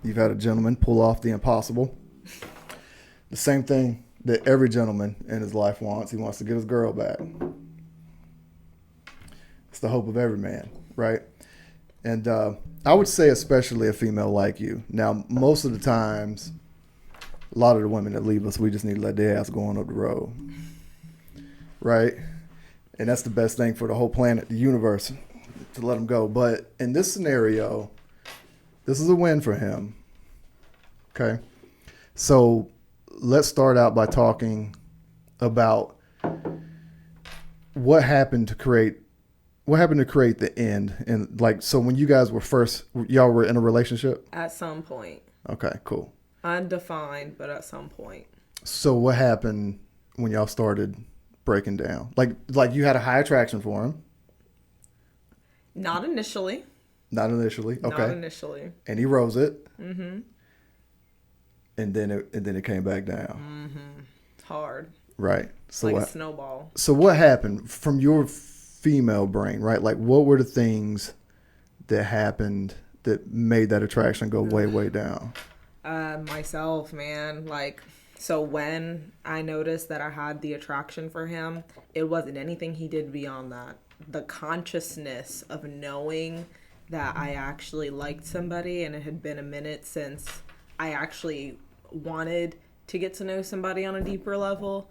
you've had a gentleman pull off the impossible. The same thing that every gentleman in his life wants. He wants to get his girl back. It's the hope of every man, right? And I would say especially a female like you. Now, most of the times, a lot of the women that leave us, we just need to let their ass go on up the road, right? And that's the best thing for the whole planet, the universe, to let them go. But in this scenario, this is a win for him, okay? So let's start out by talking about what happened to create the end. And like, so when you guys were first, y'all were in a relationship? At some point. Okay, cool. Undefined, but at some point. So what happened when y'all started breaking down? Like you had a high attraction for him? Not initially. Not initially. Okay. Not initially. And he rose it. Mm-hmm. And then it came back down. Mm-hmm. Hard. Right. So like a snowball. So what happened from your female brain, right? Like what were the things that happened that made that attraction go way, way down? Myself, man. Like, so when I noticed that I had the attraction for him, it wasn't anything he did beyond that. The consciousness of knowing that I actually liked somebody and it had been a minute since I actually wanted to get to know somebody on a deeper level,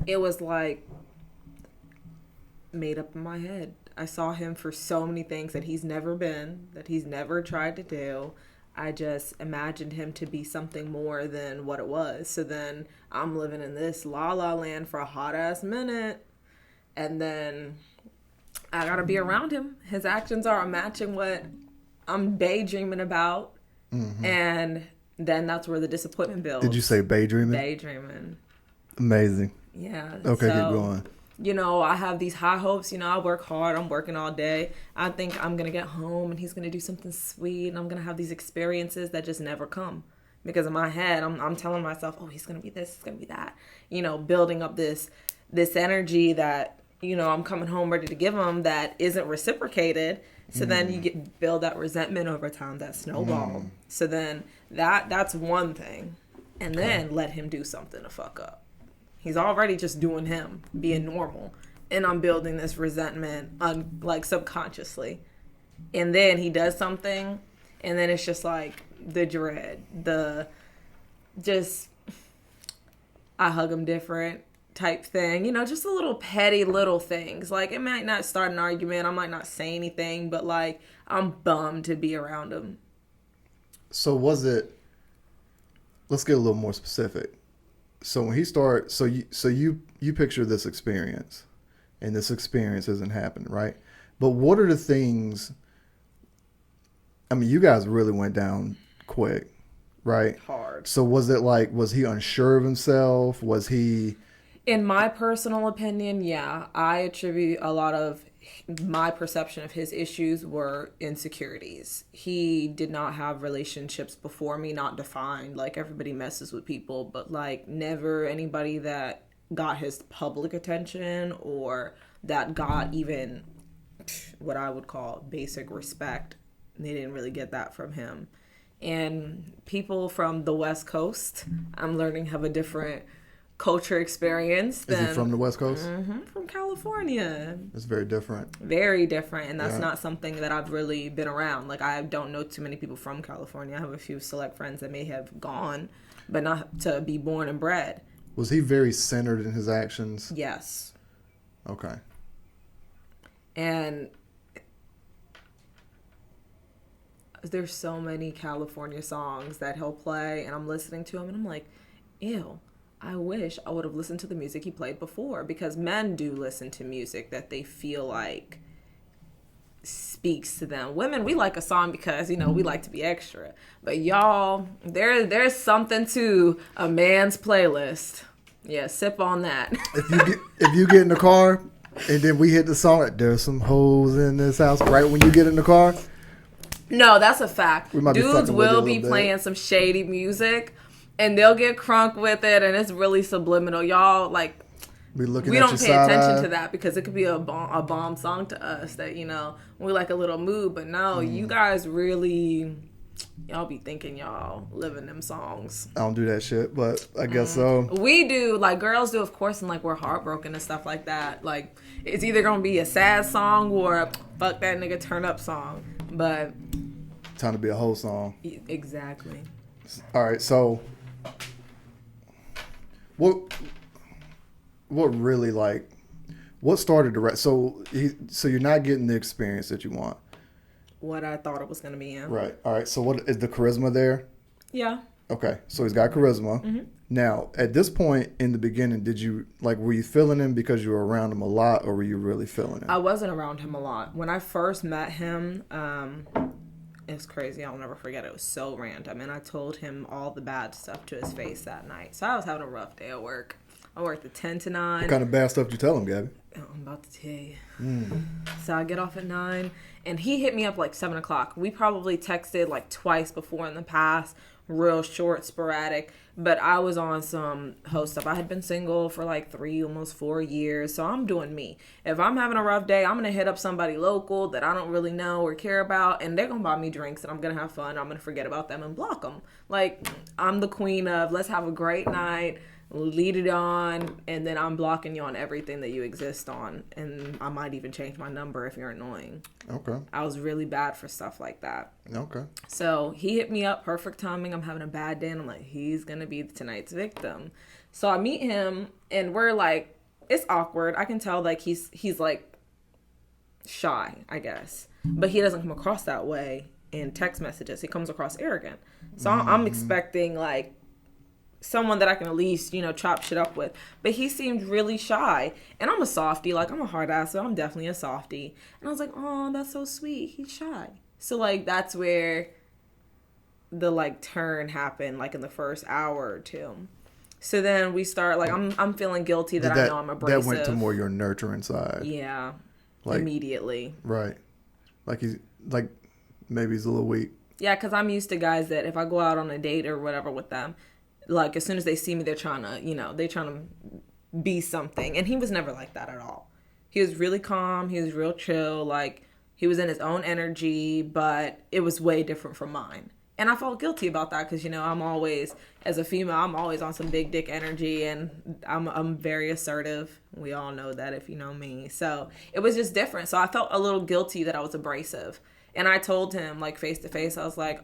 it was like made up in my head. I saw him for so many things that he's never been, that he's never tried to do. I just imagined him to be something more than what it was. So then I'm living in this la la land for a hot ass minute. And then I gotta be around him. His actions are matching what I'm daydreaming about. Mm-hmm. And then that's where the disappointment builds. Did you say daydreaming? Daydreaming. Amazing. Yeah. Okay, keep going. You know, I have these high hopes. You know, I work hard. I'm working all day. I think I'm going to get home and he's going to do something sweet. And I'm going to have these experiences that just never come. Because in my head, I'm telling myself, oh, he's going to be this, he's going to be that. You know, building up this energy that, you know, I'm coming home ready to give him that isn't reciprocated. So then you build that resentment over time, that snowball. So then that's one thing. And then let him do something to fuck up. He's already just doing him, being normal. And I'm building this resentment, like subconsciously. And then he does something, and then it's just like the dread, I hug him different type thing. You know, just a little petty little things. Like, it might not start an argument. I might not say anything, but like, I'm bummed to be around him. So was it, let's get a little more specific. So when he started, so you picture this experience, and this experience isn't happening, right? But what are the things? I mean, you guys really went down quick, right? Hard. So was he unsure of himself? Was he? In my personal opinion, yeah, I attribute a lot of my perception of his issues were insecurities. He did not have relationships before me, not defined. Like, everybody messes with people, but like never anybody that got his public attention or that got even what I would call basic respect. They didn't really get that from him. And people from the West Coast, I'm learning, have a different culture experience. Is he from the West Coast? Mm-hmm, from California. It's very different. Very different, and that's not something that I've really been around. Like, I don't know too many people from California. I have a few select friends that may have gone, but not to be born and bred. Was he very centered in his actions? Yes. Okay. And there's so many California songs that he'll play, and I'm listening to him, and I'm like, ew. I wish I would have listened to the music he played before, because men do listen to music that they feel like speaks to them. Women, we like a song because, you know, we like to be extra. But y'all, there's something to a man's playlist. Yeah, sip on that. If you get in the car and then we hit the song, like, there's some hoes in this house, right when you get in the car. No, that's a fact. Dudes will be bit. Playing some shady music. And they'll get crunk with it, and it's really subliminal. Y'all, like, we don't pay attention to that because it could be a bomb song to us that, you know, we like a little mood. But no, you guys really Y'all be thinking y'all living them songs. I don't do that shit, but I guess so. We do, like girls do, of course, and like we're heartbroken and stuff like that. Like it's either gonna be a sad song or a fuck that nigga turn up song. But Time to be a whole song. exactly. All right, so what really like what started the so you're not getting the experience that you want. What I thought it was gonna be in. Right. All right. So what is the charisma there? Yeah. Okay. So he's got charisma. Mm-hmm. Now, at this point in the beginning, were you feeling him because you were around him a lot, or were you really feeling him? I wasn't around him a lot. When I first met him, it's crazy. I'll never forget. It was so random. And I told him all the bad stuff to his face that night. So I was having a rough day at work. I worked at 10 to 9. What kind of bad stuff did you tell him, Gabby? I'm about to tell you. So I get off at 9, and he hit me up like 7 o'clock. We probably texted like twice before in the past, real short, sporadic. But I was on some host stuff. I had been single for like 3, almost 4 years. So I'm doing me. If I'm having a rough day, I'm going to hit up somebody local that I don't really know or care about, and they're going to buy me drinks, and I'm going to have fun. I'm going to forget about them and block them. Like, I'm the queen of let's have a great night. Lead it on, and then I'm blocking you on everything that you exist on, and I might even change my number if you're annoying. Okay. I was really bad for stuff like that. Okay. So he hit me up, perfect timing. I'm having a bad day, and I'm like, he's gonna be tonight's victim. So I meet him, and we're like, it's awkward. I can tell like he's like shy, I guess, but he doesn't come across that way in text messages. He comes across arrogant. So I'm expecting like someone that I can at least, chop shit up with. But he seemed really shy. And I'm a softie. Like, I'm a hard ass, so I'm definitely a softie. And I was like, oh, that's so sweet. He's shy. So, like, that's where the, like, turn happened, like, in the first hour or two. So then we start, like, I'm feeling guilty that I know I'm abrasive. That went to more your nurturing side. Yeah. Like, immediately. Right. Like, maybe he's a little weak. Yeah, because I'm used to guys that if I go out on a date or whatever with them, like, as soon as they see me, they're trying to be something. And he was never like that at all. He was really calm. He was real chill. Like, he was in his own energy, but it was way different from mine. And I felt guilty about that because, I'm always, as a female, I'm always on some big dick energy, and I'm very assertive. We all know that if you know me. So it was just different. So I felt a little guilty that I was abrasive. And I told him, like, face to face, I was like,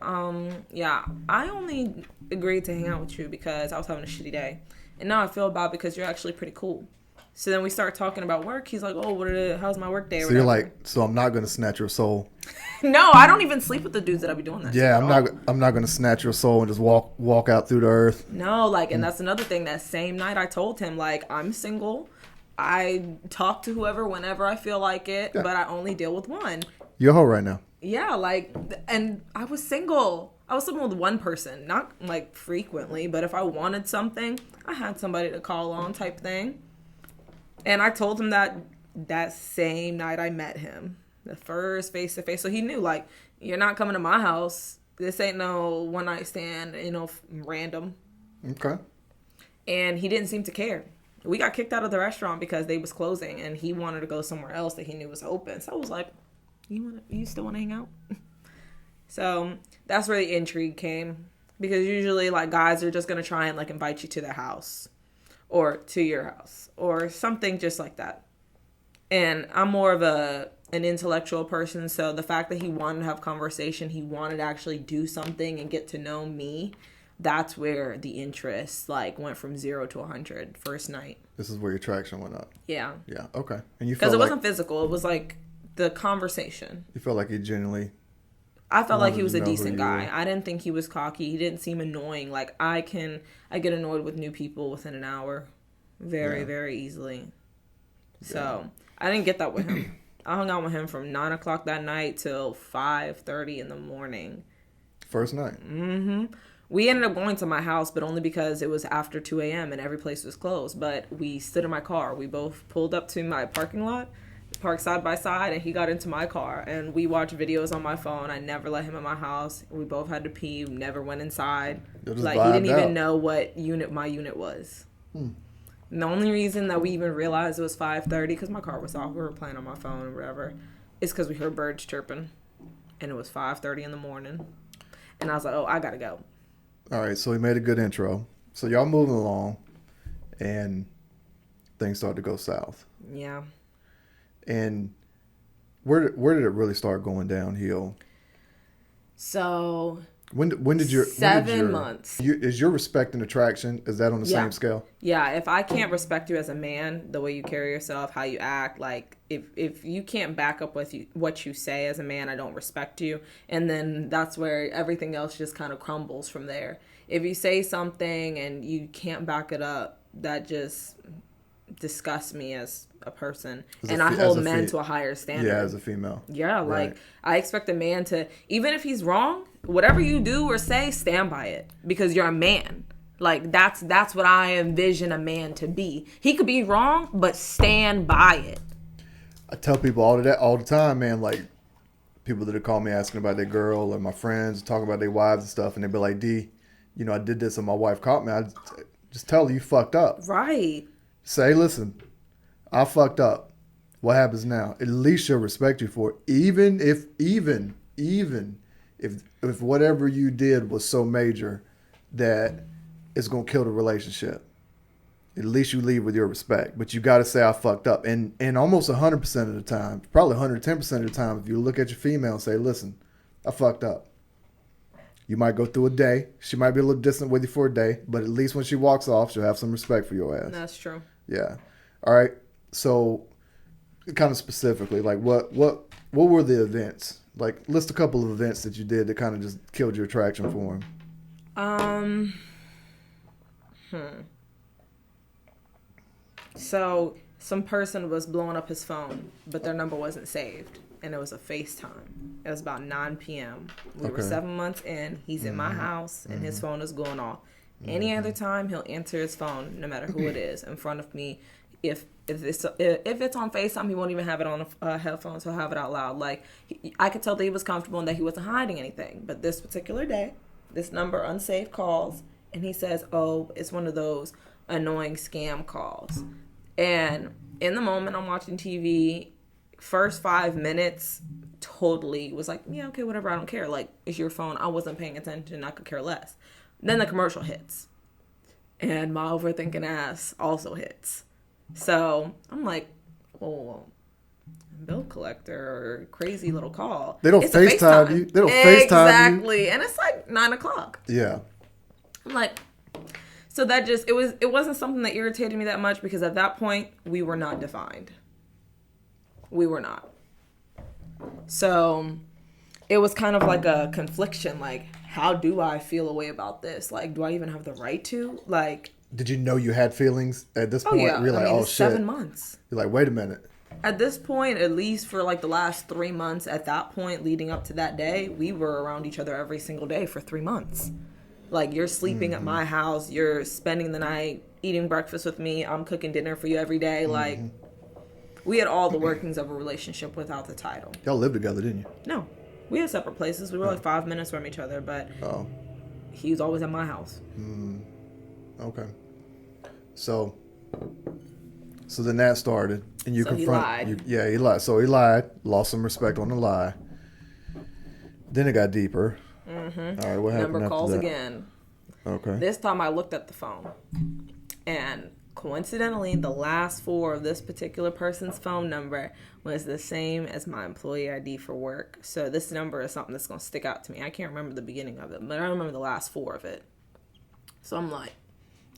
yeah, I only agreed to hang out with you because I was having a shitty day. And now I feel bad because you're actually pretty cool. So then we start talking about work. He's like, oh, how's my work day? So you're like, so I'm not going to snatch your soul. No, I don't even sleep with the dudes that I be doing that. Yeah, I'm not going to snatch your soul and just walk out through the earth. No, like, and that's another thing. That same night I told him, like, I'm single. I talk to whoever whenever I feel like it, but I only deal with one. You're a hoe right now. Yeah, like, and I was single. I was single with one person, not like frequently, but if I wanted something, I had somebody to call on type thing. And I told him that same night I met him, the first face to face. So he knew, like, you're not coming to my house. This ain't no one night stand, random. Okay. And he didn't seem to care. We got kicked out of the restaurant because they was closing, and he wanted to go somewhere else that he knew was open. So I was like, you still want to hang out? So that's where the intrigue came, because usually, like, guys are just going to try and, like, invite you to their house or to your house or something just like that. And I'm more of an intellectual person, so the fact that he wanted to have conversation, he wanted to actually do something and get to know me, that's where the interest, like, went from 0 to 100 first night. This is where your traction went up. Yeah. Yeah. Okay. And you felt because it wasn't physical. It was like the conversation. You felt like he genuinely. I felt like he was a decent guy. I didn't think he was cocky. He didn't seem annoying. Like, I get annoyed with new people within an hour very, very easily. So I didn't get that with him. I hung out with him from 9 o'clock that night till 5:30 in the morning. First night. Mm-hmm. We ended up going to my house, but only because it was after 2 a.m. and every place was closed. But we stood in my car. We both pulled up to my parking lot, parked side by side, and he got into my car. And we watched videos on my phone. I never let him in my house. We both had to pee. We never went inside. Like, he didn't even know what unit my unit was. And the only reason that we even realized it was 5:30, because my car was off, we were playing on my phone or whatever, is because we heard birds chirping. And it was 5:30 in the morning. And I was like, oh, I gotta go. All right, so he made a good intro. So y'all moving along, and things started to go south. Yeah. And where did it really start going downhill? So When did your 7 months. Is your respect and attraction, is that on the same scale? Yeah, if I can't respect you as a man, the way you carry yourself, how you act, like if you can't back up with what you say as a man, I don't respect you. And then that's where everything else just kind of crumbles from there. If you say something and you can't back it up, that just disgusts me as a person. And I hold men to a higher standard. Yeah, as a female. Yeah, like I expect a man to, even if he's wrong, whatever you do or say, stand by it because you're a man. Like that's what I envision a man to be. He could be wrong, but stand by it. I tell people all the time, man. Like people that call me asking about their girl or my friends talking about their wives and stuff, and they be like, "D, I did this and my wife caught me." I just tell her you fucked up. Right. Say, listen, I fucked up. What happens now? At least she'll respect you for it. Even if whatever you did was so major that it's gonna kill the relationship. At least you leave with your respect. But you gotta say I fucked up. And almost 100% of the time, probably 110% of the time, if you look at your female and say, listen, I fucked up. You might go through a day. She might be a little distant with you for a day, but at least when she walks off, she'll have some respect for your ass. That's true. Yeah. All right. So, kind of specifically, like what were the events? Like, list a couple of events that you did that kind of just killed your attraction for him. So some person was blowing up his phone, but their number wasn't saved. And it was a FaceTime. It was about 9 p.m. We were 7 months in. He's in my house, and his phone is going off. Any other time, he'll answer his phone, no matter who it is, in front of me. If it's on FaceTime, he won't even have it on headphones. He'll have it out loud. Like, I could tell that he was comfortable and that he wasn't hiding anything. But this particular day, this number, unsaved calls, and he says, oh, it's one of those annoying scam calls. And in the moment, I'm watching TV. First 5 minutes, totally was like, yeah, okay, whatever, I don't care. Like, it's your phone. I wasn't paying attention. I could care less. Then the commercial hits. And my overthinking ass also hits. So I'm like, oh, bill collector or crazy little call. They don't FaceTime you. They don't FaceTime you. Exactly. And it's like 9 o'clock. Yeah. I'm like, so that just, it wasn't something that irritated me that much because at that point, we were not defined. We were not. So it was kind of like a confliction. Like, how do I feel a way about this? Like, do I even have the right to? Like, did you know you had feelings at this point? Yeah. You're like, oh shit. 7 months. You're like, wait a minute. At this point, at least for like the last 3 months, at that point leading up to that day, we were around each other every single day for 3 months. Like, you're sleeping at my house. You're spending the night eating breakfast with me. I'm cooking dinner for you every day. Like, we had all the workings of a relationship without the title. Y'all lived together, didn't you? No. We had separate places. We were like 5 minutes from each other, but he was always at my house. Okay. So then that started, and you confront. He lied. He lied. So he lied, lost some respect on the lie. Then it got deeper. All right, what happened Number after calls that? again. Okay. This time I looked at the phone, and coincidentally, the last 4 of this particular person's phone number was the same as my employee ID for work. So this number is something that's going to stick out to me. I can't remember the beginning of it, but I remember the last 4 of it. So I'm like,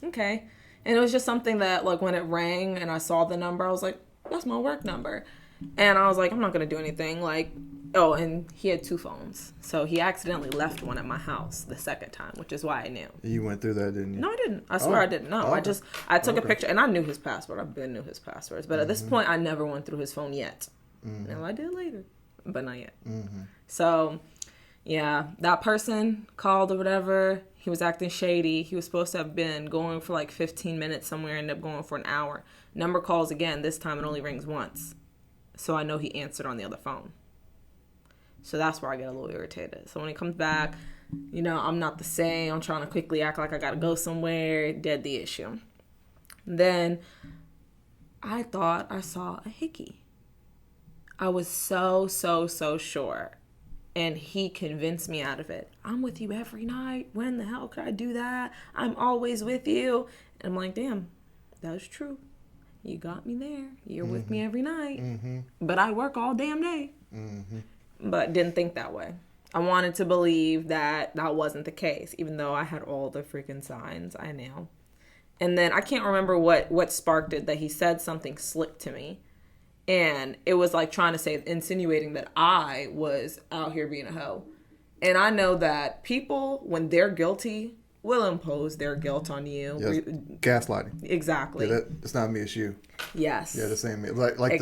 okay. And it was just something that, like, when it rang and I saw the number, I was like, that's my work number. And I was like, I'm not going to do anything. Like, oh, and he had 2 phones. So he accidentally left one at my house the second time, which is why I knew. You went through that, didn't you? No, I didn't. I swear I didn't. No, okay. I took a picture, and I knew his password. I've been knew his passwords. But at this point, I never went through his phone yet. Now, I did later, but not yet. So, yeah, that person called or whatever. He was acting shady. He was supposed to have been going for like 15 minutes somewhere, ended up going for an hour. Number calls again. This time it only rings once. So I know he answered on the other phone. So that's where I get a little irritated. So when he comes back, I'm not the same. I'm trying to quickly act like I got to go somewhere. Dead the issue. Then I thought I saw a hickey. I was so sure. And he convinced me out of it. I'm with you every night. When the hell could I do that? I'm always with you. And I'm like, damn, that's true. You got me there. You're with me every night. But I work all damn day. But didn't think that way. I wanted to believe that that wasn't the case, even though I had all the freaking signs. I know. And then I can't remember what sparked it, that he said something slick to me. And it was like trying to say, insinuating that I was out here being a hoe. And I know that people, when they're guilty, will impose their guilt on you. Yes. Gaslighting. Exactly. Yeah, it's not me, it's you. Yes. Yeah, the same. Exactly.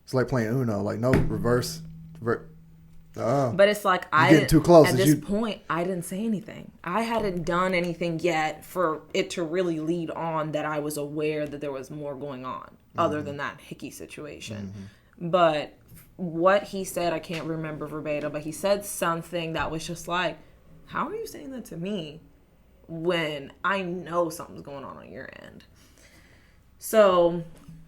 It's like playing Uno. Like, no, reverse. But it's like getting too close. At this point, I didn't say anything. I hadn't done anything yet for it to really lead on that I was aware that there was more going on other than that hickey situation. But what he said, I can't remember verbatim, but he said something that was just like, how are you saying that to me when I know something's going on your end? So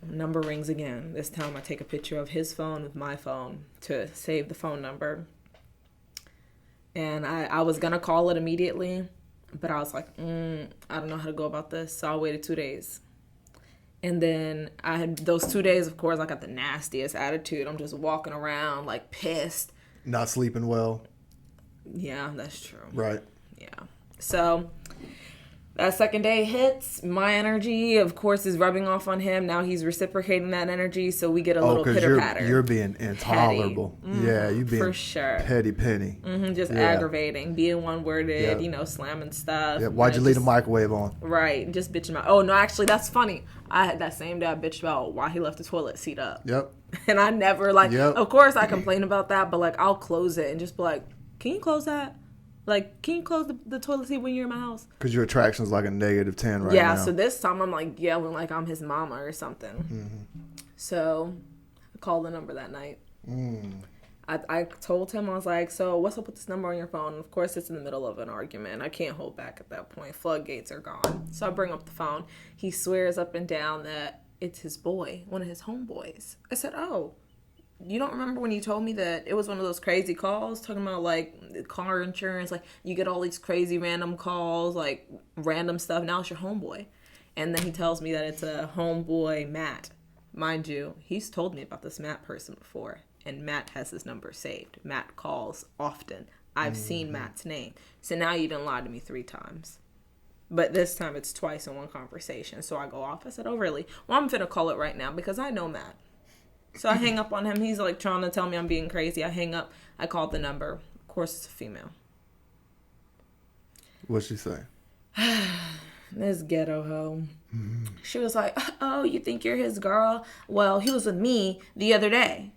number rings again. This time I take a picture of his phone with my phone to save the phone number. And I was going to call it immediately, but I was like, I don't know how to go about this. So I waited 2 days. And then I had those 2 days, of course, I got the nastiest attitude. I'm just walking around like pissed. Not sleeping well. Yeah, that's true. Right. Yeah. So that second day hits. My energy, of course, is rubbing off on him. Now he's reciprocating that energy, so we get a little pitter-patter. You're being intolerable. Yeah, you being for sure. petty. Just aggravating, being one-worded, slamming stuff. Yeah. Why'd you leave the microwave on? Right, just bitching about. Oh, no, actually, that's funny. I had that same day I bitched about why he left the toilet seat up. Yep. And I never, of course I complain about that, but, I'll close it and just be like, can you close that? Can you close the toilet seat when you're in my house? Because your attraction's like a -10 right now. Yeah, so this time I'm yelling like I'm his mama or something. So I called the number that night. I told him, I was like, so what's up with this number on your phone? And of course, it's in the middle of an argument. I can't hold back at that point. Floodgates are gone. So I bring up the phone. He swears up and down that it's his boy, one of his homeboys. I said, oh, you don't remember when you told me that it was one of those crazy calls talking about car insurance, you get all these crazy random calls, random stuff. Now it's your homeboy. And then he tells me that it's a homeboy, Matt. Mind you, he's told me about this Matt person before, and Matt has his number saved. Matt calls often. I've seen Matt's name. So now you done lied to me 3 times. But this time it's twice in one conversation. So I go off. I said, oh, really? Well, I'm finna call it right now because I know Matt. So I hang up on him. He's trying to tell me I'm being crazy. I hang up. I called the number. Of course, it's a female. What'd she say? This ghetto hoe. She was like, oh, you think you're his girl? Well, he was with me the other day.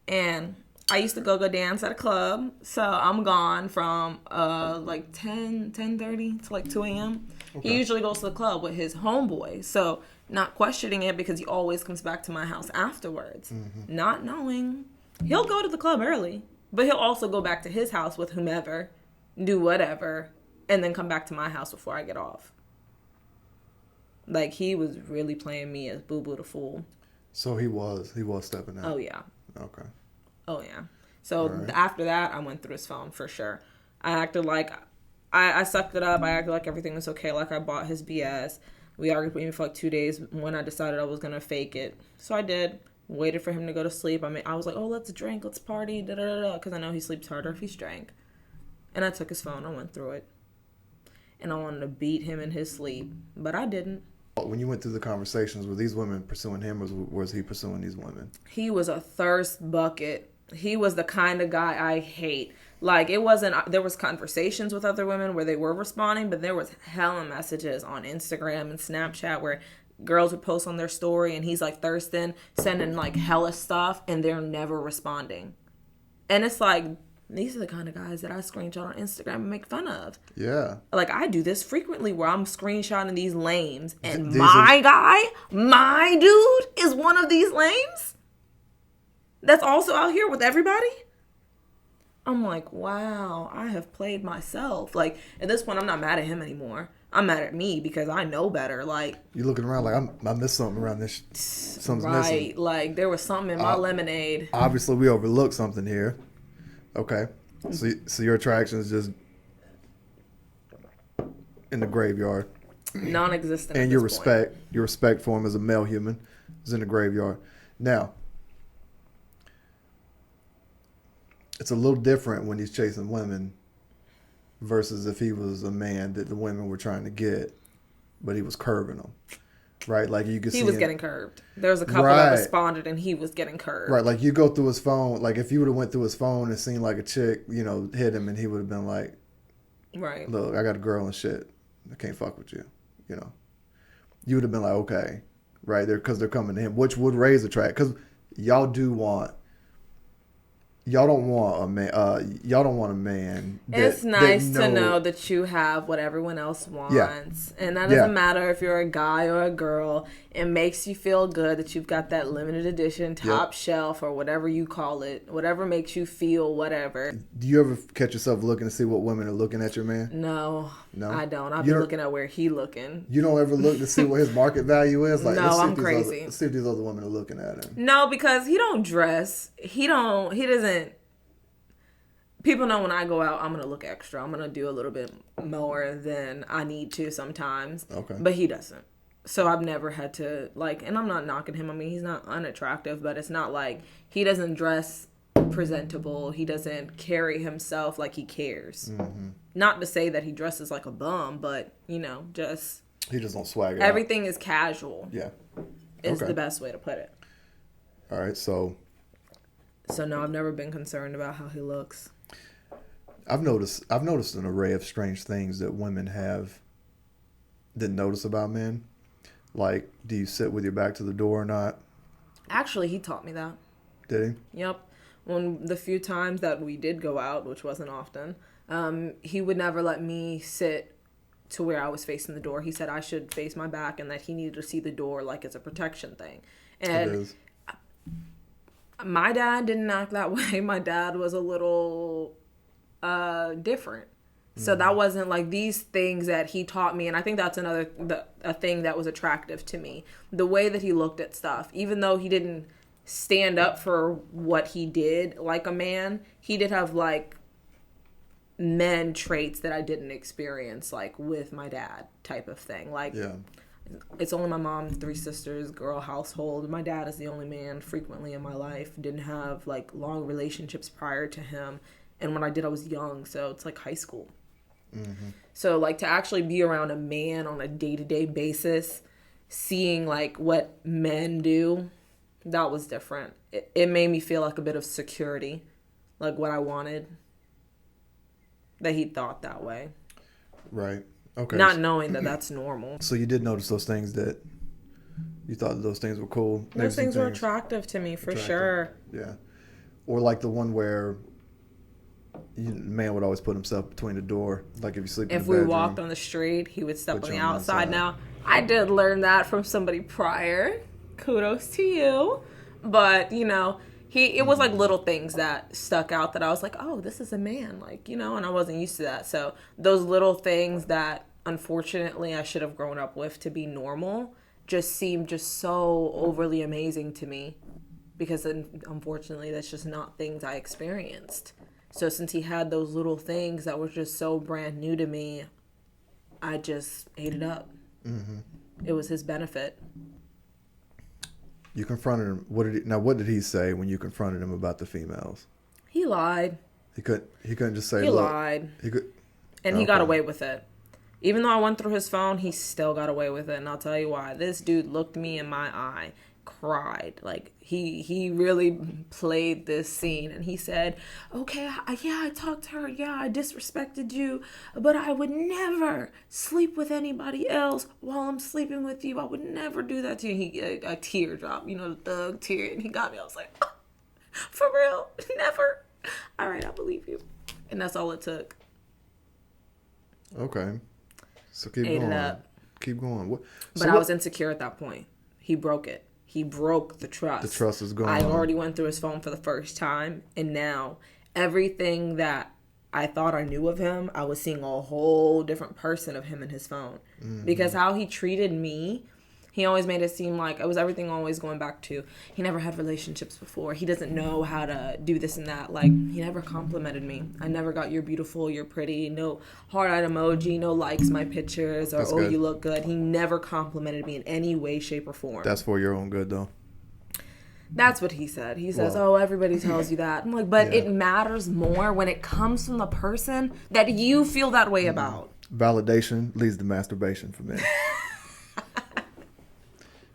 And I used to go dance at a club. So I'm gone from 10:30 to 2 a.m. Okay. He usually goes to the club with his homeboy. So not questioning it because he always comes back to my house afterwards. Not knowing. He'll go to the club early, but he'll also go back to his house with whomever, do whatever, and then come back to my house before I get off. He was really playing me as Boo Boo the Fool. So he was stepping out. Oh, yeah. Okay. Oh, yeah. So after that, I went through his phone for sure. I acted like, I sucked it up. I acted like everything was okay. I bought his BS. We argued maybe for 2 days when I decided I was going to fake it. So I did. Waited for him to go to sleep. I was like, oh, let's drink. Let's party. Because I know he sleeps harder if he's drank. And I took his phone. I went through it. And I wanted to beat him in his sleep. But I didn't. When you went through the conversations, were these women pursuing him or was he pursuing these women? He was a thirst bucket. He was the kind of guy I hate. It wasn't, there was conversations with other women where they were responding, but there was hella messages on Instagram and Snapchat where girls would post on their story and he's thirsting, sending hella stuff, and they're never responding. And it's these are the kind of guys that I screenshot on Instagram and make fun of. Yeah. I do this frequently where I'm screenshotting these lames, and my dude is one of these lames that's also out here with everybody. I'm like, wow, I have played myself. At this point, I'm not mad at him anymore. I'm mad at me because I know better. You're looking around I missed something around this. Something's missing. Right. There was something in my lemonade. Obviously, we overlooked something here. Okay. So your attraction is just in the graveyard. Non-existent. And at your this point. respect for him as a male human is in the graveyard. Now, it's a little different when he's chasing women versus if he was a man that the women were trying to get, but he was curving them. Right? Like you could see he was him, getting curved. There was a couple right, that responded and he was getting curved. Right, like you go through his phone, like if you would have went through his phone and seen like a chick, hit him and he would have been like, Right. look, I got a girl and shit. I can't fuck with you. You would have been like, okay, right there, because they're coming to him, which would raise the track. Because y'all don't want a man. Y'all don't want a man. It's nice to know that you have what everyone else wants, and that doesn't matter if you're a guy or a girl. It makes you feel good that you've got that limited edition top shelf or whatever you call it, whatever makes you feel whatever. Do you ever catch yourself looking to see what women are looking at your man? No, I don't. I'll be looking at where he looking. You don't ever look to see what his market value is? Like, no, I'm crazy. Let's see if these other women are looking at him. No, because he don't dress. He doesn't. People know when I go out, I'm going to look extra. I'm going to do a little bit more than I need to sometimes. Okay. But he doesn't. So I've never had to, and I'm not knocking him. I mean, he's not unattractive, but it's not like he doesn't dress presentable. He doesn't carry himself like he cares. Mm-hmm. Not to say that he dresses like a bum, but, just... He just don't swag it everything out. Is casual. Yeah. Is the best way to put it. All right, so no, I've never been concerned about how he looks. I've noticed an array of strange things that women didn't notice about men. Like, do you sit with your back to the door or not? Actually, he taught me that. Did he? Yep. When the few times that we did go out, which wasn't often, he would never let me sit to where I was facing the door. He said I should face my back and that he needed to see the door like it's a protection thing. And it is. My dad didn't act that way. My dad was a little different. So that wasn't like these things that he taught me. And I think that's a thing that was attractive to me. The way that he looked at stuff, even though he didn't stand up for what he did like a man, he did have like men traits that I didn't experience like with my dad type of thing. Like, it's only my mom, 3 sisters, girl household. My dad is the only man frequently in my life. Didn't have like long relationships prior to him. And when I did, I was young. So it's like high school. Mm-hmm. So like to actually be around a man on a day-to-day basis, seeing like what men do, that was different. It made me feel like a bit of security, like what I wanted. That he thought that way. Right. Okay. Not knowing that that's normal. So you did notice those things that you thought those things were cool. Those things were attractive to me, for sure. Yeah. Or like the one where the man would always put himself between the door. Like if you sleep in the bedroom. If we walked on the street, he would step on the outside. Now, I did learn that from somebody prior. Kudos to you. But, it was like little things that stuck out that I was like, oh, this is a man, and I wasn't used to that. So those little things that unfortunately I should have grown up with to be normal just seemed just so overly amazing to me, because unfortunately that's just not things I experienced. So since he had those little things that were just so brand new to me, I just ate it up. Mm-hmm. It was his benefit. You confronted him. What did he say when you confronted him about the females? He lied. He couldn't just say. He lied. He got away with it. Even though I went through his phone, he still got away with it. And I'll tell you why. This dude looked me in my eye, cried. Like, he really played this scene. And he said, okay, I talked to her. Yeah, I disrespected you. But I would never sleep with anybody else while I'm sleeping with you. I would never do that to you. A tear dropped, the thug tear. And he got me. I was like, oh, for real? Never? All right, I believe you. And that's all it took. Okay. So keep going. Keep going. I was insecure at that point. He broke it. He broke the trust. The trust is gone. I already went through his phone for the first time. And now everything that I thought I knew of him, I was seeing a whole different person of him in his phone. Mm-hmm. Because how he treated me, He always made it seem like it was everything always going back to he never had relationships before. He doesn't know how to do this and that. Like, he never complimented me. I never got you're beautiful, you're pretty, no heart-eyed emoji, no likes my pictures, or oh, you look good. He never complimented me in any way, shape, or form. That's for your own good, though. That's what he said. He says, oh, everybody tells you that. I'm like, but it matters more when it comes from the person that you feel that way about. Validation leads to masturbation for men.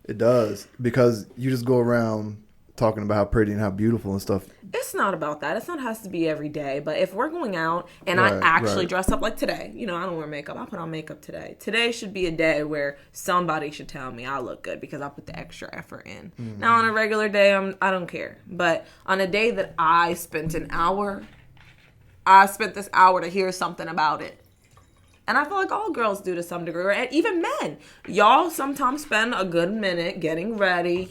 It does, because you just go around talking about how pretty and how beautiful and stuff. It's not about that. It's not has to be every day. But if we're going out and I actually dress up like today, I don't wear makeup. I put on makeup today. Today should be a day where somebody should tell me I look good because I put the extra effort in. Mm-hmm. Now, on a regular day, I don't care. But on a day that I spent this hour to hear something about it. And I feel like all girls do to some degree, and even men. Y'all sometimes spend a good minute getting ready,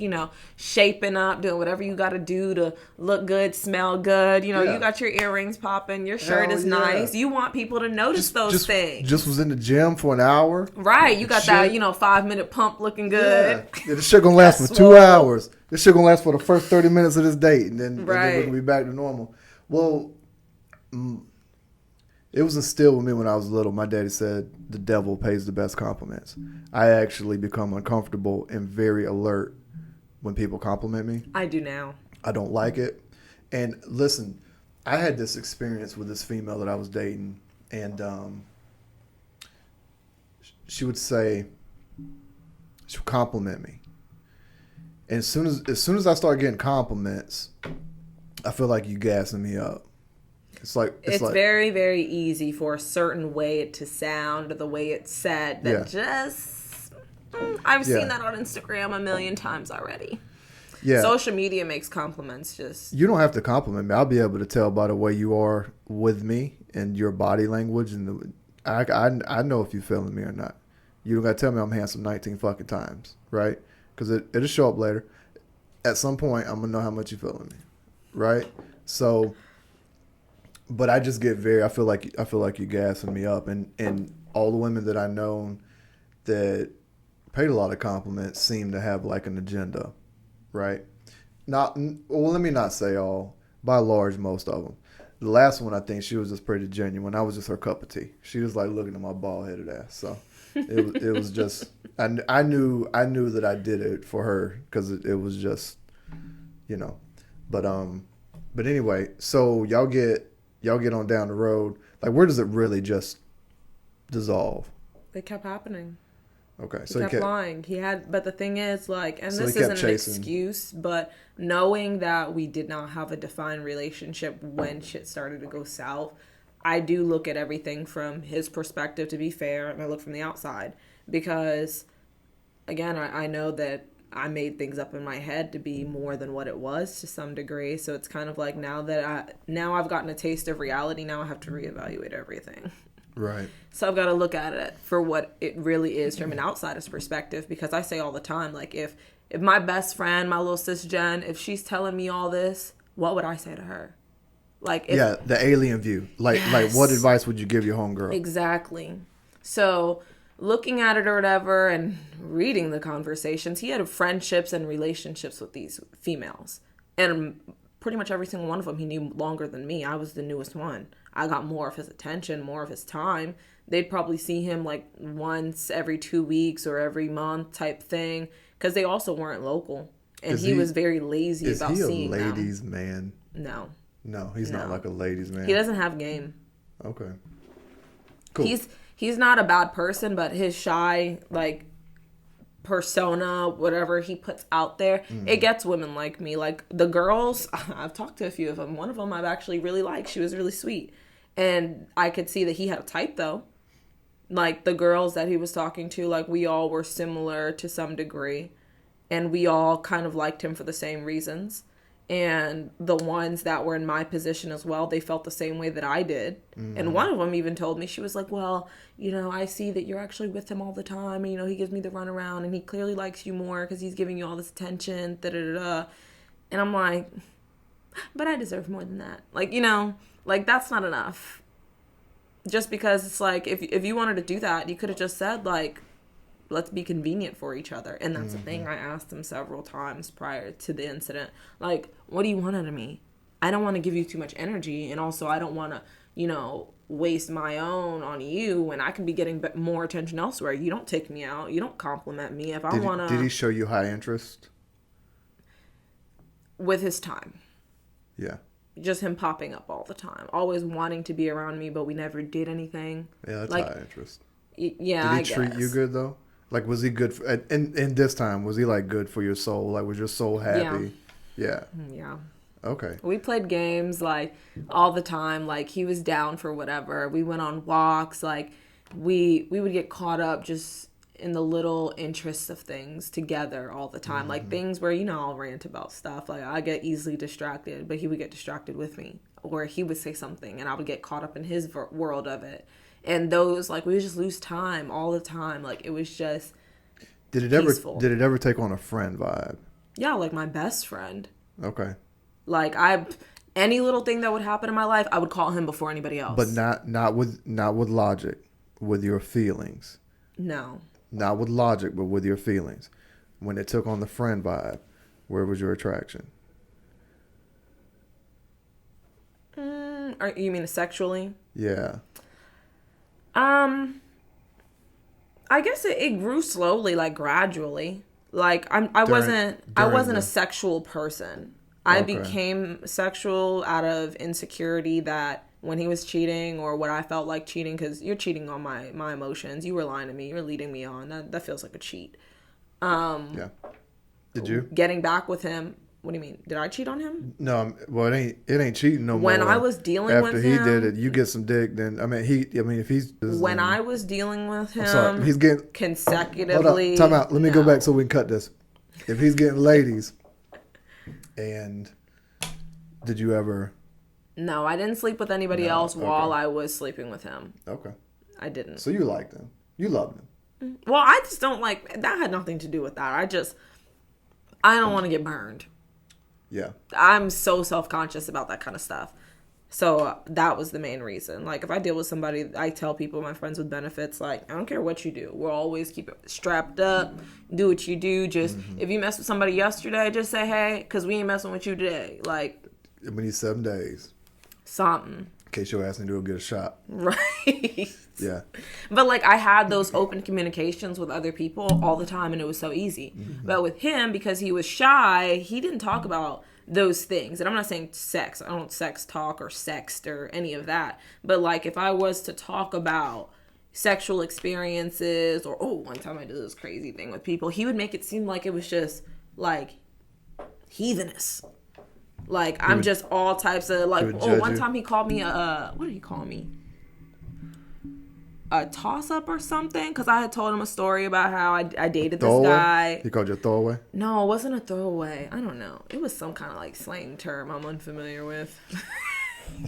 shaping up, doing whatever you got to do to look good, smell good. You got your earrings popping, your shirt is nice. You want people to notice those things. Just was in the gym for an hour. Right. You got that, 5-minute pump looking good. Yeah, this shit gonna last for 2 hours. This shit gonna last for the first 30 minutes of this date, and then we're gonna be back to normal. Well, it was instilled with me when I was little. My daddy said the devil pays the best compliments. I actually become uncomfortable and very alert when people compliment me. I do now. I don't like it. And listen, I had this experience with this female that I was dating, and she would compliment me. And as soon as I start getting compliments, I feel like you gassing me up. It's very, very easy for a certain way to sound, the way it's said. I've seen that on Instagram a million times already. Yeah. Social media makes compliments just. You don't have to compliment me. I'll be able to tell by the way you are with me and your body language, and I know if you're feeling me or not. You don't got to tell me I'm handsome 19 fucking times, right? Because it'll show up later. At some point, I'm gonna know how much you're feeling me, right? So. But I just get I feel like you're gassing me up, and all the women that I known that paid a lot of compliments seem to have like an agenda, right? Let me not say all. By large, most of them. The last one, I think she was just pretty genuine. I was just her cup of tea. She was like looking at my bald headed ass. So it was just I knew that I did it for her because it was just but anyway, so y'all get on down the road. Like, where does it really just dissolve? It kept happening. Okay. So he kept lying. But the thing is, and this isn't an excuse, but knowing that we did not have a defined relationship when shit started to go south, I do look at everything from his perspective, to be fair, and I look from the outside. Because, again, I know that I made things up in my head to be more than what it was to some degree. So it's kind of like now I've gotten a taste of reality. Now I have to reevaluate everything. Right. So I've got to look at it for what it really is from an outsider's perspective, because I say all the time, like if my best friend, my little sis Jen, if she's telling me all this, what would I say to her? The alien view. Like what advice would you give your homegirl? Exactly. So looking at it or whatever and reading the conversations, he had friendships and relationships with these females. And pretty much every single one of them he knew longer than me. I was the newest one. I got more of his attention, more of his time. They'd probably see him like once every 2 weeks or every month type thing, because they also weren't local. And he was very lazy about seeing them. Is he a ladies' man? No. No, he's not like a ladies' man. He doesn't have game. Okay. Cool. He's not a bad person, but his shy, persona, whatever he puts out there, it gets women like me. Like, the girls, I've talked to a few of them. One of them I've actually really liked. She was really sweet. And I could see that he had a type, though. Like, the girls that he was talking to, we all were similar to some degree. And we all kind of liked him for the same reasons. And the ones that were in my position as well, they felt the same way that I did. Mm-hmm. And one of them even told me, she was like, well, I see that you're actually with him all the time. And, he gives me the runaround. And he clearly likes you more because he's giving you all this attention. Da-da-da-da. And I'm like, but I deserve more than that. That's not enough. Just because it's if you wanted to do that, you could have just said, let's be convenient for each other. And that's the thing. I asked him several times prior to the incident, like, what do you want out of me? I don't want to give you too much energy, and also I don't want to, waste my own on you when I can be getting more attention elsewhere. You don't take me out. You don't compliment me. If I want to... Did he show you high interest? With his time. Yeah. Just him popping up all the time. Always wanting to be around me, but we never did anything. Yeah, that's high interest. Yeah, Did he treat you good, though? Like, was he good? In this time, was he, like, good for your soul? Like, was your soul happy? Yeah. Yeah. Okay. We played games, like, all the time. Like, he was down for whatever. We went on walks. Like, we would get caught up just in the little interests of things together all the time. Like, things where, I'll rant about stuff. Like, I get easily distracted, but he would get distracted with me. Or he would say something, and I would get caught up in his world of it. And those, like, we would just lose time all the time. Like, it was just peaceful. Did it ever take on a friend vibe? Yeah, like my best friend. Okay. Like, any little thing that would happen in my life, I would call him before anybody else. But not with logic, with your feelings. No. Not with logic, but with your feelings. When it took on the friend vibe, where was your attraction? You mean sexually? Yeah. I guess it grew slowly, like gradually. Like I wasn't a sexual person. I became sexual out of insecurity that when he was cheating or what I felt like cheating, because you're cheating on my emotions. You were lying to me. You're leading me on. That feels like a cheat. Yeah. Did you? Getting back with him. What do you mean? Did I cheat on him? No, well, it ain't cheating no more. When I was dealing with him, after he did it, you get some dick. Then if he's when I was dealing with him, I'm sorry, he's getting consecutively. Hold on, time out. Let me go back so we can cut this. If he's getting ladies, and did you ever? No, I didn't sleep with anybody else while I was sleeping with him. Okay, I didn't. So you liked him, you loved him. Well, I just don't like that. Had nothing to do with that. I don't want to get burned. Yeah. I'm so self-conscious about that kind of stuff. So that was the main reason. Like, if I deal with somebody, I tell people, my friends with benefits, like, I don't care what you do. We'll always keep it strapped up, do what you do. Just, if you mess with somebody yesterday, just say, hey, because we ain't messing with you today. Like. We need 7 days. Something. In case your ass need to go get a shot. Right. Yeah. But, like, I had those open communications with other people all the time, and it was so easy. But with him, because he was shy, he didn't talk about those things. And I'm not saying sex. I don't sex talk or sext or any of that. But, like, if I was to talk about sexual experiences or, one time I did this crazy thing with people, he would make it seem like it was just, like, heathenous. Like, I'm just all types of, like, one time he called me what did he call me? A toss-up or something? Because I had told him a story about how I dated this guy. He called you a throwaway? No, it wasn't a throwaway. I don't know. It was some kind of, like, slang term I'm unfamiliar with.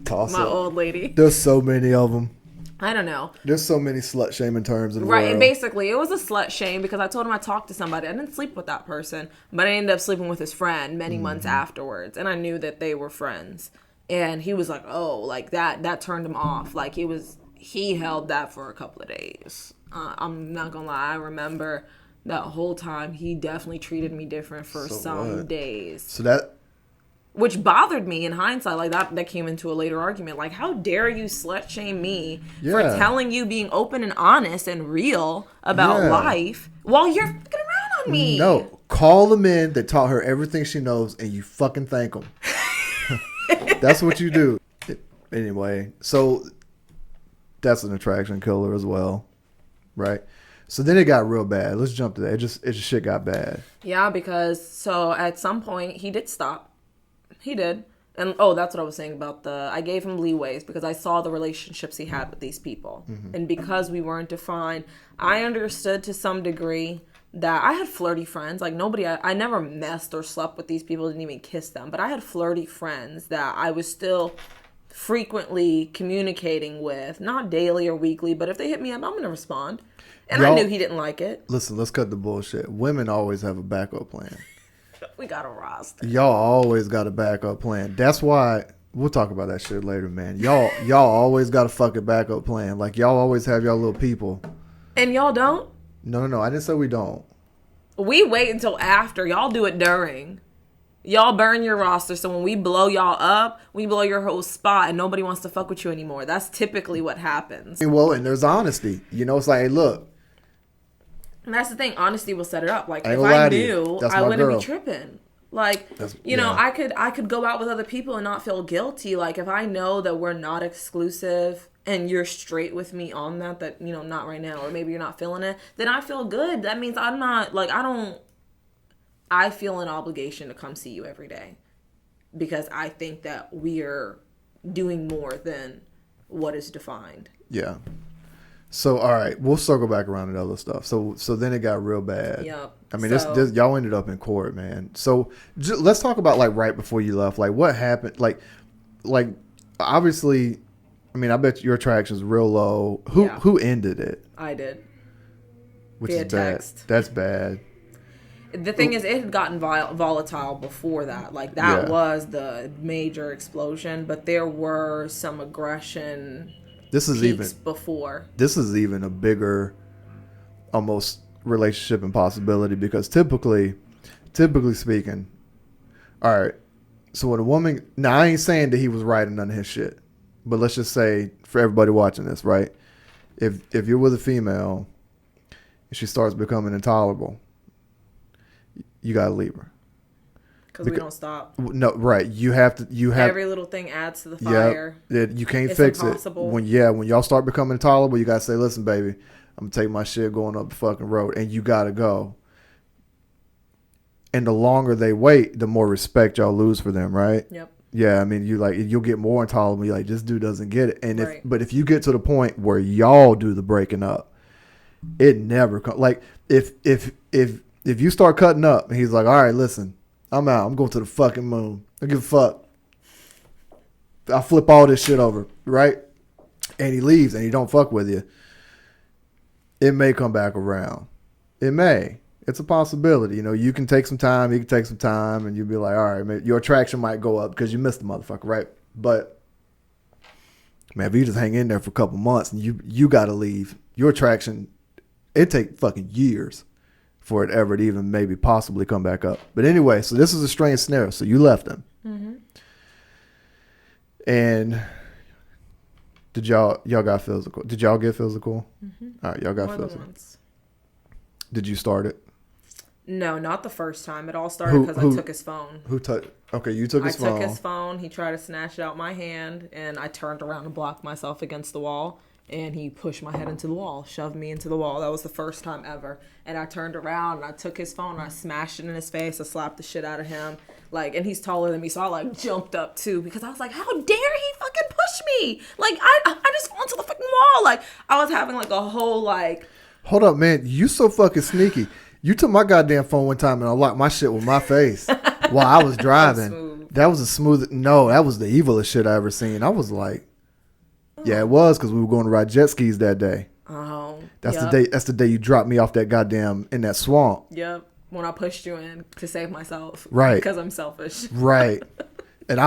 Toss-up. My old lady. There's so many of them. I don't know. There's so many slut-shaming terms in the world. Right, and basically, it was a slut shame because I told him I talked to somebody. I didn't sleep with that person, but I ended up sleeping with his friend many months afterwards, and I knew that they were friends. And he was like, oh, like, that turned him off. Like, he held that for a couple of days. I'm not gonna lie, I remember that whole time he definitely treated me different for some days. So that... Which bothered me in hindsight. Like, that came into a later argument. Like, how dare you slut shame me for telling you being open and honest and real about life while you're fucking around on me? No. Call the men that taught her everything she knows and you fucking thank them. That's what you do. Anyway, so that's an attraction killer as well, right? So then it got real bad. Let's jump to that. It just shit got bad. Yeah, because so at some point he did stop. He did. And, that's what I was saying about I gave him leeways because I saw the relationships he had with these people. And because we weren't defined, I understood to some degree that I had flirty friends. Like, I never messed or slept with these people, didn't even kiss them. But I had flirty friends that I was still frequently communicating with. Not daily or weekly, but if they hit me up, I'm going to respond. And I knew he didn't like it. Listen, let's cut the bullshit. Women always have a backup plan. We got a roster. Y'all always got a backup plan. That's why we'll talk about that shit later, man. Y'all always got a fucking backup plan. Like, y'all always have y'all little people. And y'all don't? No. I didn't say we don't. We wait until after. Y'all do it during. Y'all burn your roster, so when we blow y'all up, we blow your whole spot and nobody wants to fuck with you anymore. That's typically what happens. Well, and there's honesty. You know, it's like, hey, look. And that's the thing. Honesty will set it up. Like, I ain't if gonna lie I to you. knew, That's I my wouldn't girl. be tripping. Like, That's- you know, yeah. I could go out with other people and not feel guilty. Like, if I know that we're not exclusive and you're straight with me on that, you know, not right now, or maybe you're not feeling it, then I feel good. That means I'm not, like, I feel an obligation to come see you every day because I think that we're doing more than what is defined. Yeah. So, all right, we'll circle back around to other stuff. So then it got real bad. Yep. I mean, So- this y'all ended up in court, man. So let's talk about like right before you left, like what happened. Like obviously, I mean, I bet your attraction's real low. Who ended it? I did. Which Via is bad. text. That's bad. The thing is, it had gotten volatile before that. Like, that Yeah. was the major explosion, but there were some aggression This is peaks before. This is even a bigger, almost relationship impossibility because typically speaking, all right. So when a woman, now I ain't saying that he was right in none of his shit, but let's just say for everybody watching this, right? If you're with a female and she starts becoming intolerable, you gotta leave her. Because we don't stop. No, right? You have to. Every little thing adds to the fire. Yeah, you can't It's fix impossible. it. When y'all start becoming intolerable, you gotta say, "Listen, baby, I'm gonna take my shit going up the fucking road," and you gotta go. And the longer they wait, the more respect y'all lose for them, right? Yep. Yeah, I mean, you'll get more intolerable. You're like, this dude doesn't get it. And Right. but if you get to the point where y'all do the breaking up, it never comes. Like if you start cutting up, and he's like, all right, listen, I'm out. I'm going to the fucking moon. I don't give a fuck. I'll flip all this shit over, right? And he leaves and he don't fuck with you. It may come back around. It may. It's a possibility. You know, you can take some time. He can take some time, and you'll be like, all right, your attraction might go up because you missed the motherfucker, right? But man, if you just hang in there for a couple months and you got to leave, your attraction, it take fucking years for it ever to even maybe possibly come back up. But anyway, so this is a strange scenario. So you left him. Mm-hmm. And did y'all got physical? Did y'all get physical? Mm-hmm. All right, y'all got More than physical. once. Did you start it? No, not the first time. It all started because I took his phone. Okay, you took his phone. I took his phone. He tried to snatch it out my hand, and I turned around and blocked myself against the wall. And he pushed my head into the wall, shoved me into the wall. That was the first time ever. And I turned around and I took his phone and I smashed it in his face. I slapped the shit out of him. Like, and he's taller than me, so I like jumped up too because I was like, how dare he fucking push me? Like, I just fell into the fucking wall. Like, I was having like a whole like. Hold up, man. You so fucking sneaky. You took my goddamn phone one time and I locked my shit with my face while I was driving. That was a smooth. No, that was the evilest shit I ever seen. I was like, yeah, it was because we were going to ride jet skis that day. Oh, That's the day. That's the day you dropped me off that goddamn in that swamp. Yep. When I pushed you in to save myself. Right. Because I'm selfish. Right. And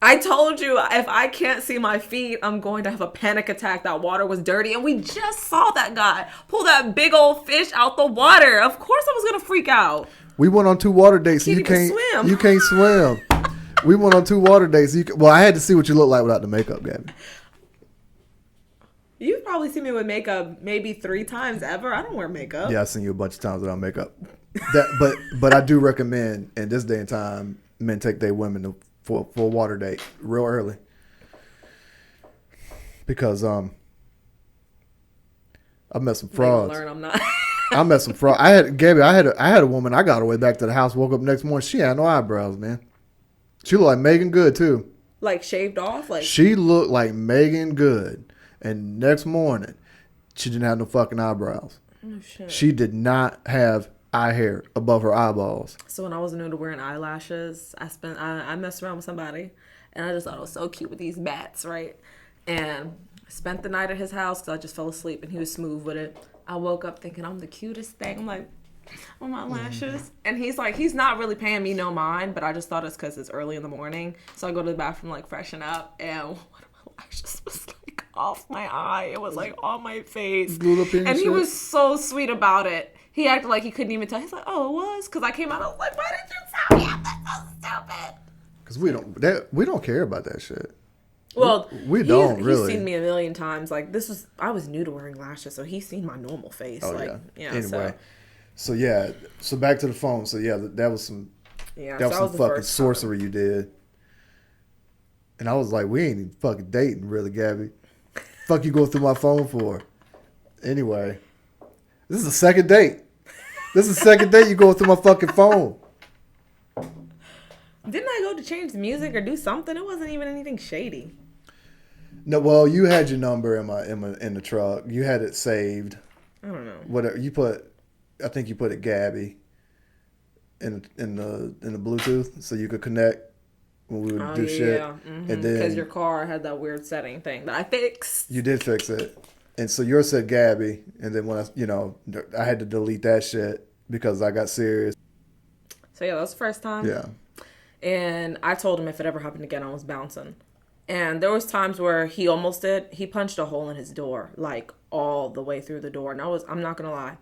I told you if I can't see my feet, I'm going to have a panic attack. That water was dirty. And we just saw that guy pull that big old fish out the water. Of course I was going to freak out. We went on 2 water dates. And you Can't can't even swim. You can't swim. We went on 2 water dates. Well, I had to see what you look like without the makeup, Gabby. You've probably seen me with makeup maybe 3 times ever. I don't wear makeup. Yeah, I've seen you a bunch of times without makeup. But I do recommend in this day and time, men take their women for a water date real early. Because I met some frauds. Learn I'm not. I met some fraud. I had a woman. I got her way back to the house. Woke up next morning. She had no eyebrows, man. She looked like Megan Good too. Like shaved off? Like She looked like Megan Good. And next morning, she didn't have no fucking eyebrows. Oh, shit. She did not have eye hair above her eyeballs. So when I was new to wearing eyelashes, I messed around with somebody, and I just thought it was so cute with these bats, right? And I spent the night at his house because I just fell asleep, and he was smooth with it. I woke up thinking I'm the cutest thing. I'm like, on my lashes. And he's like, he's not really paying me no mind, but I just thought it's because it's early in the morning. So I go to the bathroom, like, freshen up, and one of my lashes was like off my eye. It was like on my face. Glued up in your And he shit? was so sweet about it. He acted like he couldn't even tell. He's like, oh, it was? Because I came out, I was like, why did you tell me? That's so stupid. Because we don't care about that shit. Well, we don't really. He's seen me a million times. Like, I was new to wearing lashes, so he's seen my normal face. Oh, like, yeah. Anyway. So back to the phone. So, yeah, that was some... Yeah, that was some fucking sorcery you did. And I was like, we ain't even fucking dating, really, Gabby. Fuck you going through my phone for? Anyway. This is the second date. This is the second date you going through my fucking phone. Didn't I go to change the music or do something? It wasn't even anything shady. No, well, you had your number in the truck. You had it saved. I don't know. Whatever you put, I think you put it Gabby in the Bluetooth so you could connect when we would do shit. Yeah, mm-hmm. And then because your car had that weird setting thing that I fixed. You did fix it, and so yours said Gabby, and then when I had to delete that shit because I got serious. So yeah, that was the first time. Yeah. And I told him if it ever happened again, I was bouncing. And there was times where he almost did. He punched a hole in his door, like all the way through the door. And I'm not going to lie.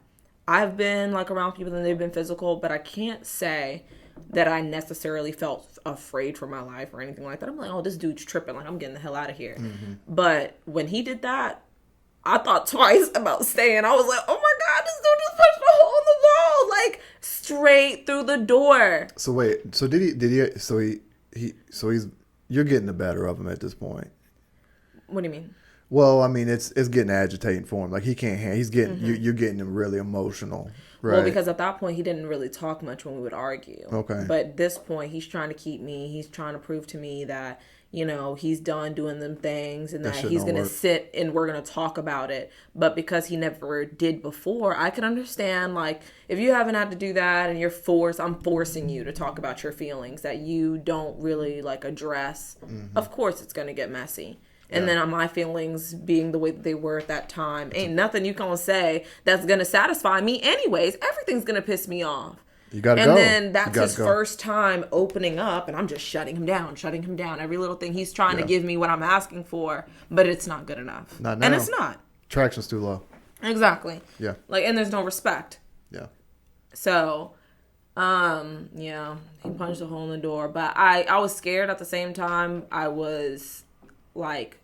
I've been like around people and they've been physical, but I can't say that I necessarily felt afraid for my life or anything like that. I'm like, oh, this dude's tripping. Like, I'm getting the hell out of here. Mm-hmm. But when he did that, I thought twice about staying. I was like, oh my God, this dude just punched a hole in the wall, like straight through the door. So wait, so he's you're getting the better of him at this point. What do you mean? Well, I mean, it's getting agitating for him. Like, he can't handle. He's getting you're getting him really emotional, right? Well, because at that point he didn't really talk much when we would argue. Okay. But at this point, he's trying to keep me. He's trying to prove to me that he's done doing them things and that he's gonna sit and we're gonna talk about it. But because he never did before, I can understand. Like, if you haven't had to do that and I'm forcing you to talk about your feelings that you don't really like address. Mm-hmm. Of course, it's gonna get messy. And then on my feelings being the way that they were at that time, ain't nothing you gonna say that's gonna satisfy me anyways. Everything's gonna piss me off. You gotta go. And then that's his first time opening up, and I'm just shutting him down. Every little thing he's trying to give me what I'm asking for, but it's not good enough. Not now. And it's not. Traction's too low. Exactly. Yeah. Like, and there's no respect. Yeah. So, yeah, he punched a hole in the door, but I was scared at the same time. I was like,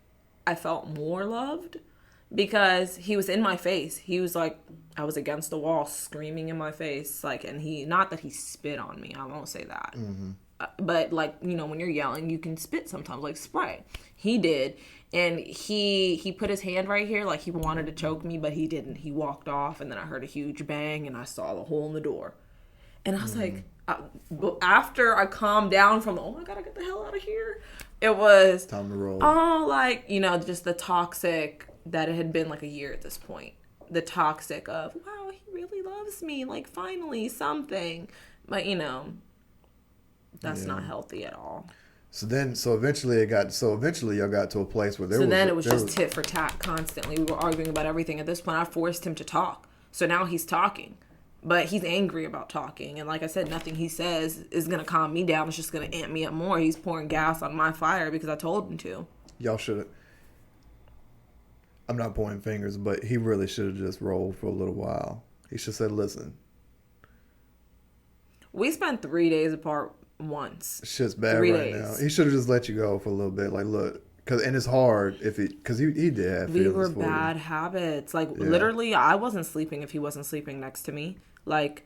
I felt more loved because he was in my face. He was like, I was against the wall screaming in my face. Like, and not that he spit on me. I won't say that. Mm-hmm. But like, when you're yelling, you can spit sometimes, like spray. He did. And he put his hand right here, like he wanted to choke me, but he didn't. He walked off, and then I heard a huge bang, and I saw the hole in the door. And I was like, after I calmed down from, oh, I gotta get the hell out of here, it was time to roll. Oh, like, just the toxic that it had been like a year at this point. The toxic of, wow, he really loves me, like finally something. But that's not healthy at all. So eventually y'all got to a place where it was just tit for tat constantly. We were arguing about everything. At this point, I forced him to talk. So now he's talking. But he's angry about talking. And like I said, nothing he says is going to calm me down. It's just going to amp me up more. He's pouring gas on my fire because I told him to. Y'all should have. I'm not pointing fingers, but he really should have just rolled for a little while. He should have said, listen. We spent 3 days apart once. Shit's bad right now. He should have just let you go for a little bit. Like, look. And it's hard because he did have feelings. We were bad habits. Like, literally, I wasn't sleeping if he wasn't sleeping next to me. Like,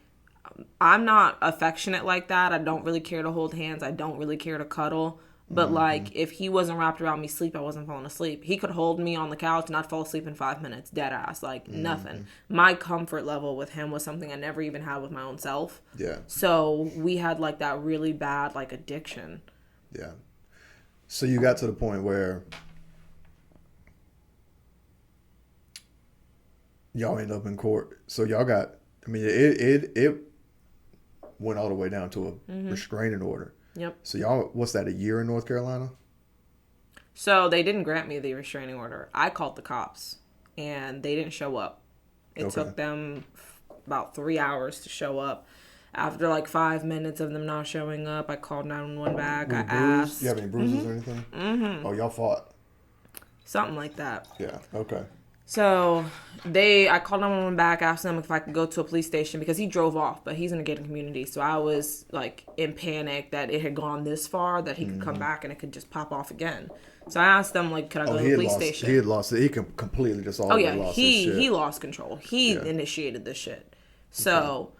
I'm not affectionate like that. I don't really care to hold hands. I don't really care to cuddle. But, like, if he wasn't wrapped around me sleep, I wasn't falling asleep. He could hold me on the couch and I'd fall asleep in 5 minutes. Dead ass. Like, nothing. My comfort level with him was something I never even had with my own self. Yeah. So, we had, like, that really bad, like, addiction. Yeah. So you got to the point where y'all end up in court. So y'all got, it went all the way down to a restraining order. Yep. So y'all, what's that, a year in North Carolina? So they didn't grant me the restraining order. I called the cops and they didn't show up. It took them about 3 hours to show up. After like 5 minutes of them not showing up, I called 911 back. I asked. You have any bruises or anything? Mm-hmm. Oh, y'all fought? something like that. Yeah. Okay. So I called him back, asked him if I could go to a police station because he drove off, but he's in a gated community. So I was like in panic that it had gone this far that he could come back and it could just pop off again. So I asked them like, could I go to the police station? He had lost it. He completely just lost his shit. He lost control. He initiated this shit. So,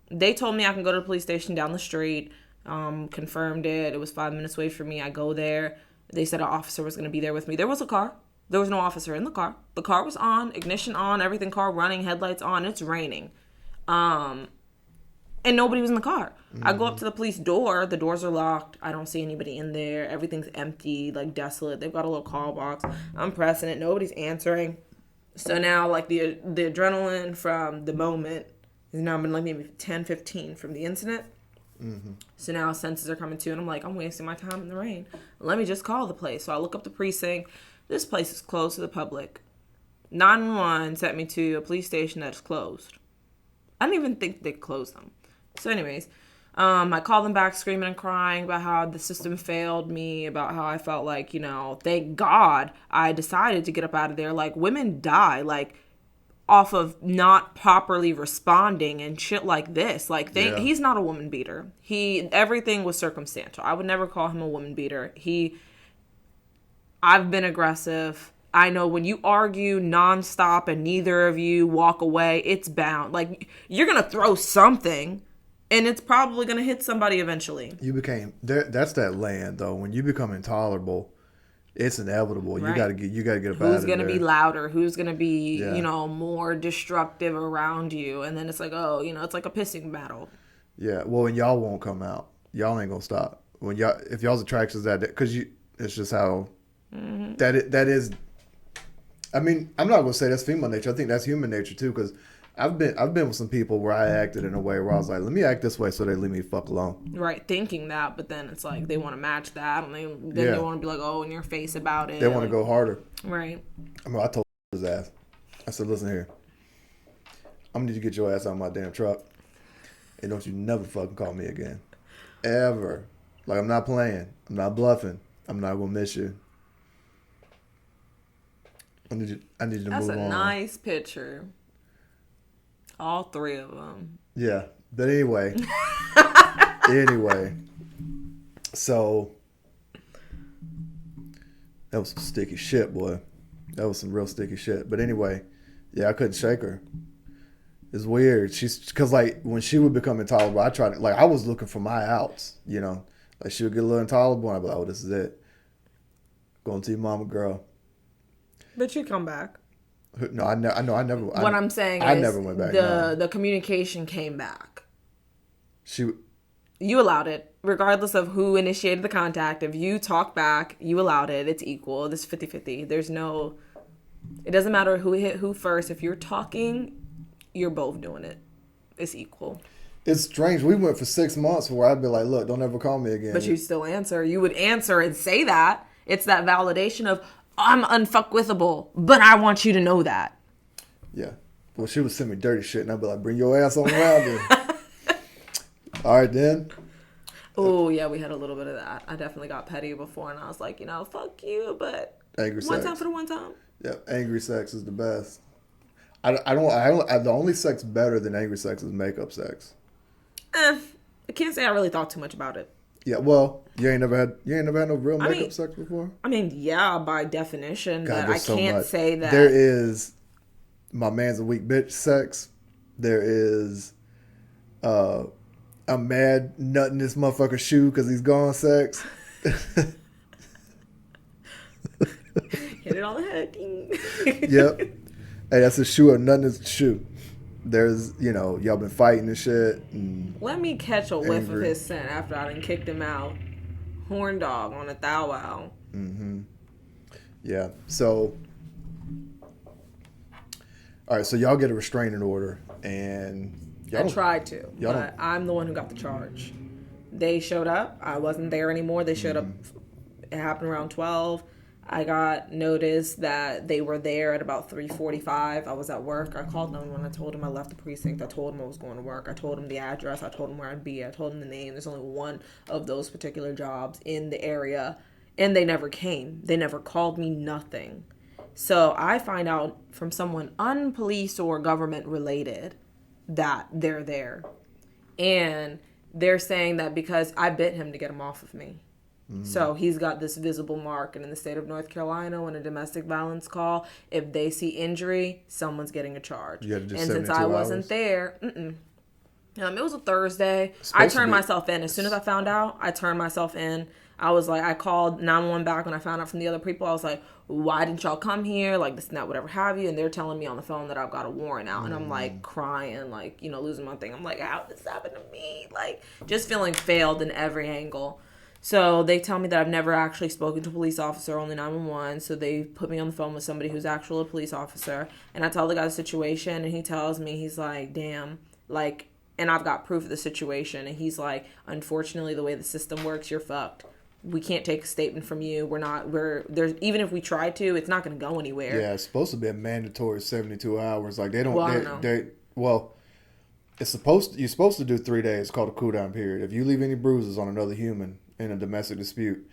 they told me I can go to the police station down the street. Confirmed it. It was 5 minutes away from me. I go there. They said an officer was going to be there with me. There was a car. There was no officer in the car. The car was on, ignition on, everything car running, headlights on. It's raining. And nobody was in the car. I go up to the police door. The doors are locked. I don't see anybody in there. Everything's empty, like desolate. They've got a little call box. I'm pressing it. Nobody's answering. So now, like, the adrenaline from the moment has now been like maybe 10, 15 from the incident. Mm-hmm. So now senses are coming to, and I'm like, I'm wasting my time in the rain. Let me just call the place. So I look up the precinct. This place is closed to the public. 911 sent me to a police station that's closed. I didn't even think they closed them. So anyways, I called them back screaming and crying about how the system failed me, about how I felt like, thank God I decided to get up out of there. Like, women die, like, off of not properly responding and shit like this. Like, he's not a woman beater. Everything was circumstantial. I would never call him a woman beater. I've been aggressive. I know when you argue nonstop and neither of you walk away, it's bound. Like, you're going to throw something, and it's probably going to hit somebody eventually. That's that land, though. When you become intolerable, it's inevitable. Right. You got to get up out of there. Who's going to be louder? Who's going to be, more destructive around you? And then it's like, it's like a pissing battle. Yeah. Well, and y'all won't come out. Y'all ain't going to stop. If y'all's attractions that, because it's just how that is. I mean, I'm not going to say that's female nature. I think that's human nature too, because I've been with some people where I acted in a way where I was like, let me act this way so they leave me the fuck alone. Right, thinking that, but then it's like they want to match that, and they want to be like, in your face about it. They want to go harder. Right. I told his ass. I said, listen here. I'm going to need you to get your ass out of my damn truck, and don't you never fucking call me again. Ever. Like, I'm not playing. I'm not bluffing. I'm not going to miss you. I need you to move on. That's a nice picture. All three of them. Yeah. But anyway. So, that was some sticky shit, boy. That was some real sticky shit. But anyway, yeah, I couldn't shake her. It's weird. Because, like, when she would become intolerable, I was looking for my outs, Like, she would get a little intolerable, and I'd be like, this is it. Going to your mama, girl. But you come back. No, I never. What I'm saying I is never went back. The communication came back. You allowed it, regardless of who initiated the contact. If you talk back, you allowed it. It's equal. This is 50-50. It doesn't matter who hit who first. If you're talking, you're both doing it. It's equal. It's strange. We went for 6 months where I'd be like, look, don't ever call me again. But you still answer. You would answer and say that. It's that validation of, I'm unfuckwithable, but I want you to know that. Yeah. Well, she would send me dirty shit, and I'd be like, bring your ass on around here. All right, then. Oh, yeah, we had a little bit of that. I definitely got petty before, and I was like, fuck you, but angry sex. One time for the one time. Yeah, angry sex is the best. The only sex better than angry sex is makeup sex. I can't say I really thought too much about it. Yeah, well, you ain't never had no real makeup sex before? I mean, yeah, by definition, God, but I can't say that. There is my man's a weak bitch sex. There is I'm mad nutting this motherfucker's shoe because he's gone sex. Hit it on the head. Yep. Hey, that's a shoe or nutting his shoe. There's, y'all been fighting and shit. And let me catch a whiff of his scent after I done kicked him out. Horn dog on a thou wow. Mm-hmm. Yeah. So, all right. So y'all get a restraining order, and I tried to, but I'm the one who got the charge. They showed up. I wasn't there anymore. They showed up. It happened around 12. I got notice that they were there at about 3:45. I was at work. I called them when I told them I left the precinct. I told them I was going to work. I told them the address. I told them where I'd be. I told them the name. There's only one of those particular jobs in the area And they never came. They never called me, nothing. So I find out from someone unpoliced or government related that they're there. And they're saying that because I bit him to get him off of me. So he's got this visible mark. And in the state of North Carolina, when a domestic violence call, if they see injury, someone's getting a charge. You had to do And since I 72 wasn't hours? there, it was a Thursday. Supposed I to turned be. myself in. As soon as I found out, I turned myself in. I was like, I called 911 back when I found out from the other people. I was like, why didn't y'all come here? Like, this and that, whatever have you. And they're telling me on the phone that I've got a warrant out. And I'm like crying, like, losing my thing. I'm like, how did this happen to me? Like, just feeling failed in every angle. So they tell me that I've never actually spoken to a police officer, only 911. So they put me on the phone with somebody who's actually a police officer. And I tell the guy the situation. And he tells me, he's like, damn, like, and I've got proof of the situation. And he's like, unfortunately, the way the system works, you're fucked. We can't take a statement from you. There's, even if we try to, it's not going to go anywhere. Yeah, it's supposed to be a mandatory 72 hours. Like, they don't, Well, I don't know. you're supposed to do 3 days. It's called a cool down period. If you leave any bruises on another human in a domestic dispute.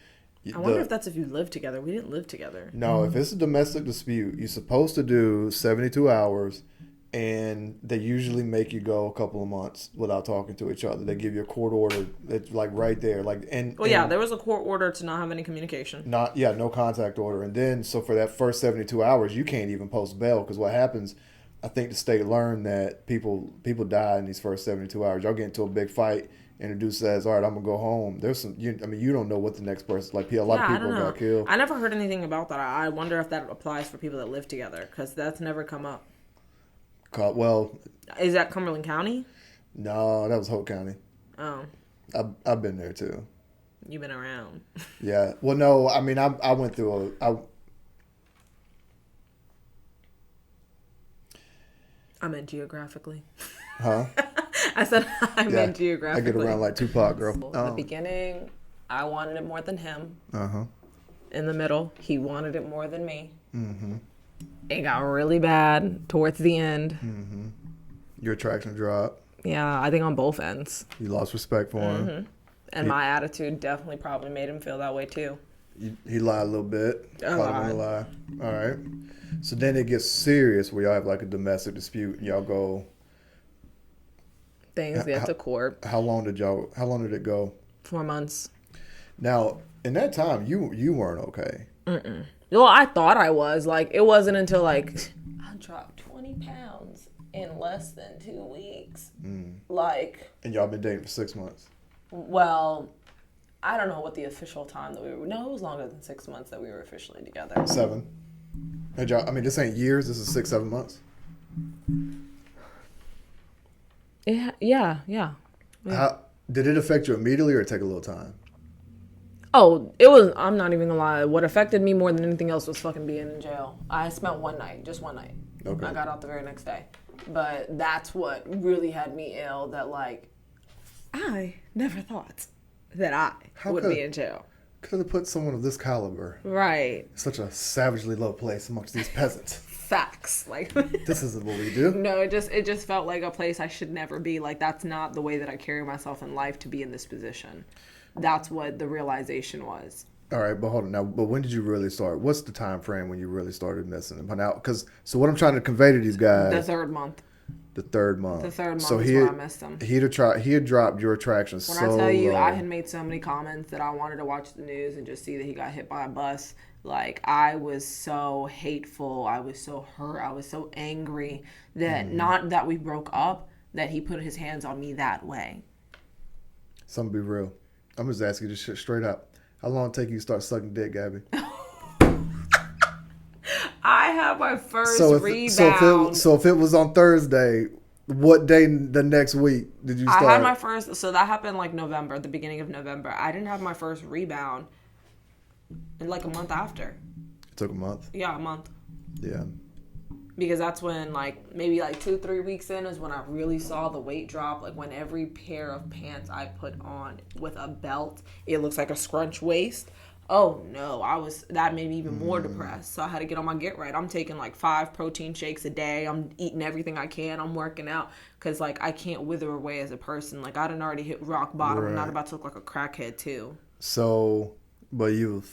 I wonder if that's if you live together. We didn't live together. No, if it's a domestic dispute, you're supposed to do 72 hours, and they usually make you go a couple of months without talking to each other. They give you a court order that's like right there. There was a court order to not have any communication. No contact order. And then, so for that first 72 hours, you can't even post bail, because what happens, I think the state learned that people die in these first 72 hours. Y'all get into a big fight, and the dude says, all right, I'm going to go home. You don't know what the next person, like, a lot of people got killed. I never heard anything about that. I wonder if that applies for people that live together, because that's never come up. Well, is that Cumberland County? No, that was Hope County. Oh. I've been there, too. You've been around. Yeah. Well, no, I mean, I went through I meant geographically. Huh? I said I meant geographically. I get around like Tupac, girl. In the beginning, I wanted it more than him. Uh-huh. In the middle, he wanted it more than me. Mm-hmm. It got really bad towards the end. Mm-hmm. Your attraction dropped. Yeah, I think on both ends. You lost respect for him. And my attitude definitely probably made him feel that way too. He lied a little bit. A lot. Lie. All right. So then it gets serious where y'all have like a domestic dispute and y'all go. Things get to court. How long did it go? 4 months. Now, in that time, you weren't okay. Mm-mm. Well, I thought I was. Like, it wasn't until like I dropped 20 pounds in less than 2 weeks. Like. And y'all been dating for 6 months. Well, I don't know what the official time that we were. No, it was longer than 6 months that we were officially together. 7. And y'all, I mean, this ain't years. This is 6-7 months. Yeah. How did it affect you immediately, or take a little time? Oh, it was. I'm not even gonna lie. What affected me more than anything else was fucking being in jail. I spent just one night. Okay. I got out the very next day, but that's what really had me ill. That like, I never thought that I would be in jail. Could have put someone of this caliber. Right. Such a savagely low place amongst these peasants. Facts. Like this isn't what we do. No, it just felt like a place I should never be. Like, that's not the way that I carry myself in life to be in this position. That's what the realization was. All right, but hold on now. But when did you really start? What's the time frame when you really started missing him? Now, so what I'm trying to convey to these guys. The third month. The third month. The third month is where I missed him. He had dropped your attraction so low. When I tell you, I had made so many comments that I wanted to watch the news and just see that he got hit by a bus. Like, I was so hateful. I was so hurt. I was so angry that not that we broke up, that he put his hands on me that way. So I'm gonna be real. I'm just asking you this shit straight up. How long it take you to start sucking dick, Gabby? I had my first rebound. So if it was on Thursday, what day the next week did you start? I had my first. So that happened like November, the beginning of November. I didn't have my first rebound in like a month after. It took a month? Yeah, a month. Yeah. Because that's when, like, maybe like 2-3 weeks in is when I really saw the weight drop. Like, when every pair of pants I put on with a belt, it looks like a scrunch waist. Oh no, that made me even more depressed. So I had to get on my get right. I'm taking like 5 protein shakes a day. I'm eating everything I can. I'm working out because like I can't wither away as a person. Like, I done already hit rock bottom. Right. I'm not about to look like a crackhead too. So, but you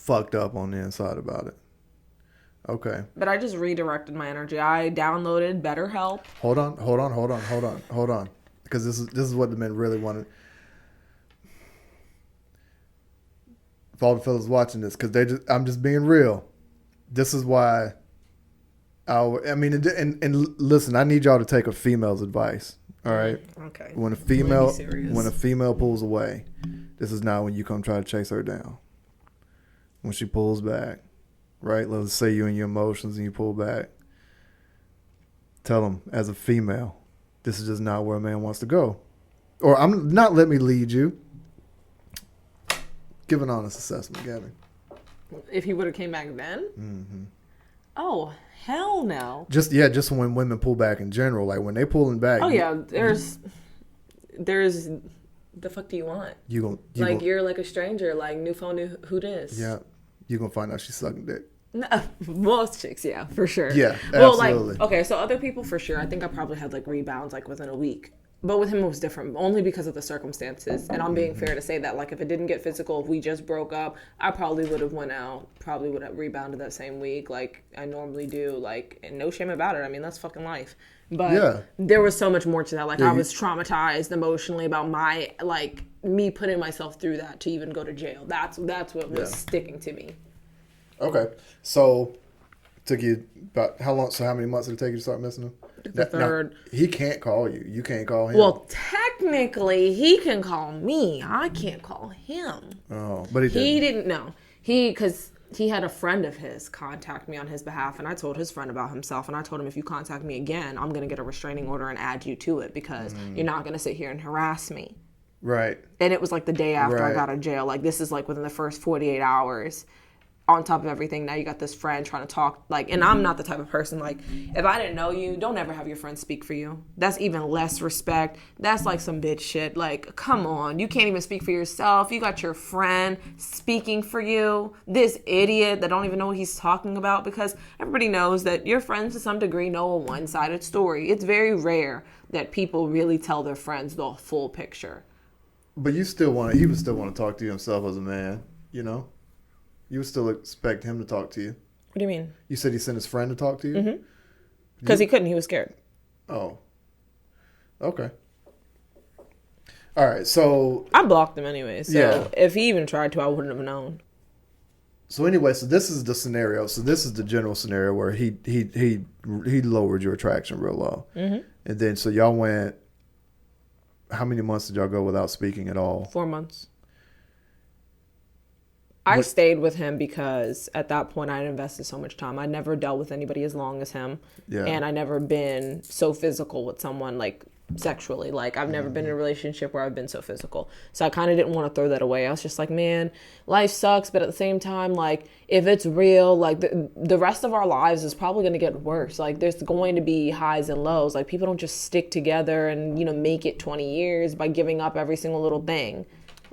fucked up on the inside about it. Okay. But I just redirected my energy. I downloaded BetterHelp. Hold on. Because this is what the men really wanted. If all the fellas watching this, because I'm just being real. This is why. And listen, I need y'all to take a female's advice. All right. Okay. When a female pulls away, this is not when you come try to chase her down. When she pulls back, right? Let's say you're in your emotions and you pull back. Tell them, as a female, this is just not where a man wants to go. Or I'm not. Let me lead you. Give an honest assessment, Gabby. If he would have came back then? Mm-hmm. Oh, hell no. Just when women pull back in general, like when they pulling back. Oh yeah, there's the fuck do you want? You're like a stranger, like new phone, new who this? Yeah, you're gonna find out she's sucking dick. No, most chicks, yeah, for sure. Yeah, well, absolutely. Like, okay, so other people for sure. I think I probably had like rebounds like within a week. But with him, it was different, only because of the circumstances. And I'm being fair to say that, like, if it didn't get physical, if we just broke up, I probably would have went out, probably would have rebounded that same week, like I normally do, like, and no shame about it. I mean, that's fucking life. But there was so much more to that. Like, I was traumatized emotionally about me putting myself through that to even go to jail. That's what was sticking to me. Okay, so took you about how long? So how many months did it take you to start missing him? The third. Now, he can't call you. You can't call him. Well, technically, he can call me. I can't call him. Oh, but he didn't know. Because he had a friend of his contact me on his behalf, and I told his friend about himself, and I told him, if you contact me again, I'm going to get a restraining order and add you to it because you're not going to sit here and harass me. Right. And it was like the day after I got out of jail. Like, this is like within the first 48 hours. On top of everything, now you got this friend trying to talk, like, and I'm not the type of person, like, if I didn't know you, don't ever have your friends speak for you. That's even less respect. That's like some bitch shit. Like, come on, you can't even speak for yourself. You got your friend speaking for you. This idiot that don't even know what he's talking about, because everybody knows that your friends to some degree know a one-sided story. It's very rare that people really tell their friends the full picture. But he would still want to talk to you himself as a man, you know? You would still expect him to talk to you. What do you mean? You said he sent his friend to talk to you? Mm-hmm. Because he couldn't. He was scared. Oh. Okay. All right, so... I blocked him anyway, so if he even tried to, I wouldn't have known. So anyway, so this is the scenario. So this is the general scenario where he lowered your attraction real low. Mm-hmm. And then, so y'all went... How many months did y'all go without speaking at all? 4 months. I stayed with him because at that point I had invested so much time. I'd never dealt with anybody as long as him. Yeah. And I never been so physical with someone, like, sexually. Like, I've never been in a relationship where I've been so physical. So I kind of didn't want to throw that away. I was just like, man, life sucks. But at the same time, like, if it's real, like, the rest of our lives is probably going to get worse. Like, there's going to be highs and lows. Like, people don't just stick together and, make it 20 years by giving up every single little thing.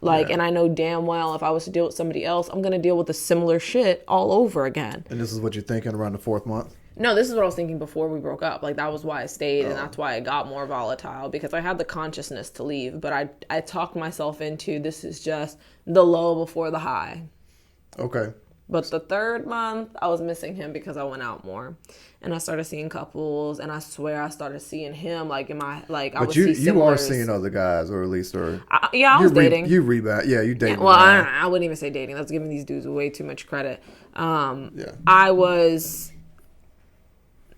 Like, and I know damn well if I was to deal with somebody else, I'm going to deal with the similar shit all over again. And this is what you're thinking around the 4th month? No, this is what I was thinking before we broke up. Like, that was why I stayed, and that's why it got more volatile, because I had the consciousness to leave, but I talked myself into, this is just the low before the high. Okay. But the 3rd month, I was missing him because I went out more. And I started seeing couples, and I swear I started seeing him, like, in my, like, I would see similars. You are seeing other guys, or at least, I was dating. You rebound. Yeah, you dating. Well, I wouldn't even say dating. That's giving these dudes way too much credit. I was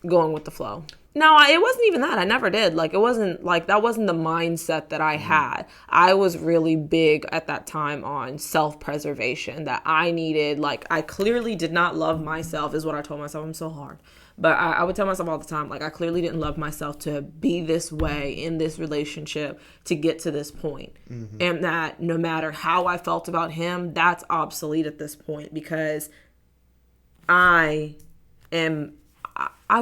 going with the flow. No, it wasn't even that. I never did. Like, it wasn't, like, that wasn't the mindset that I had. I was really big at that time on self-preservation, that I needed, like, I clearly did not love myself, is what I told myself. I'm so hard. But I would tell myself all the time, like, I clearly didn't love myself to be this way in this relationship to get to this point. Mm-hmm. And that no matter how I felt about him, that's obsolete at this point, because I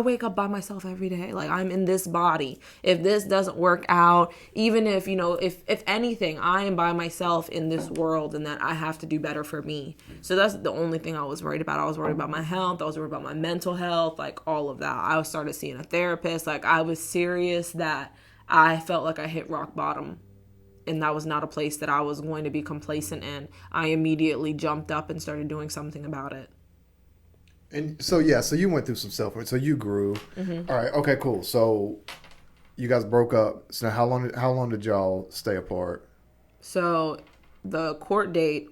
wake up by myself every day. Like, I'm in this body. If this doesn't work out, even if, if anything, I am by myself in this world, and that I have to do better for me. So that's the only thing I was worried about. I was worried about my health. I was worried about my mental health, like, all of that. I started seeing a therapist. Like, I was serious that I felt like I hit rock bottom. and that was not a place that I was going to be complacent in, I immediately jumped up and started doing something about it. And so you went through some self-work. So you grew. Mm-hmm. All right. Okay. Cool. So you guys broke up. So how long did y'all stay apart? So the court date,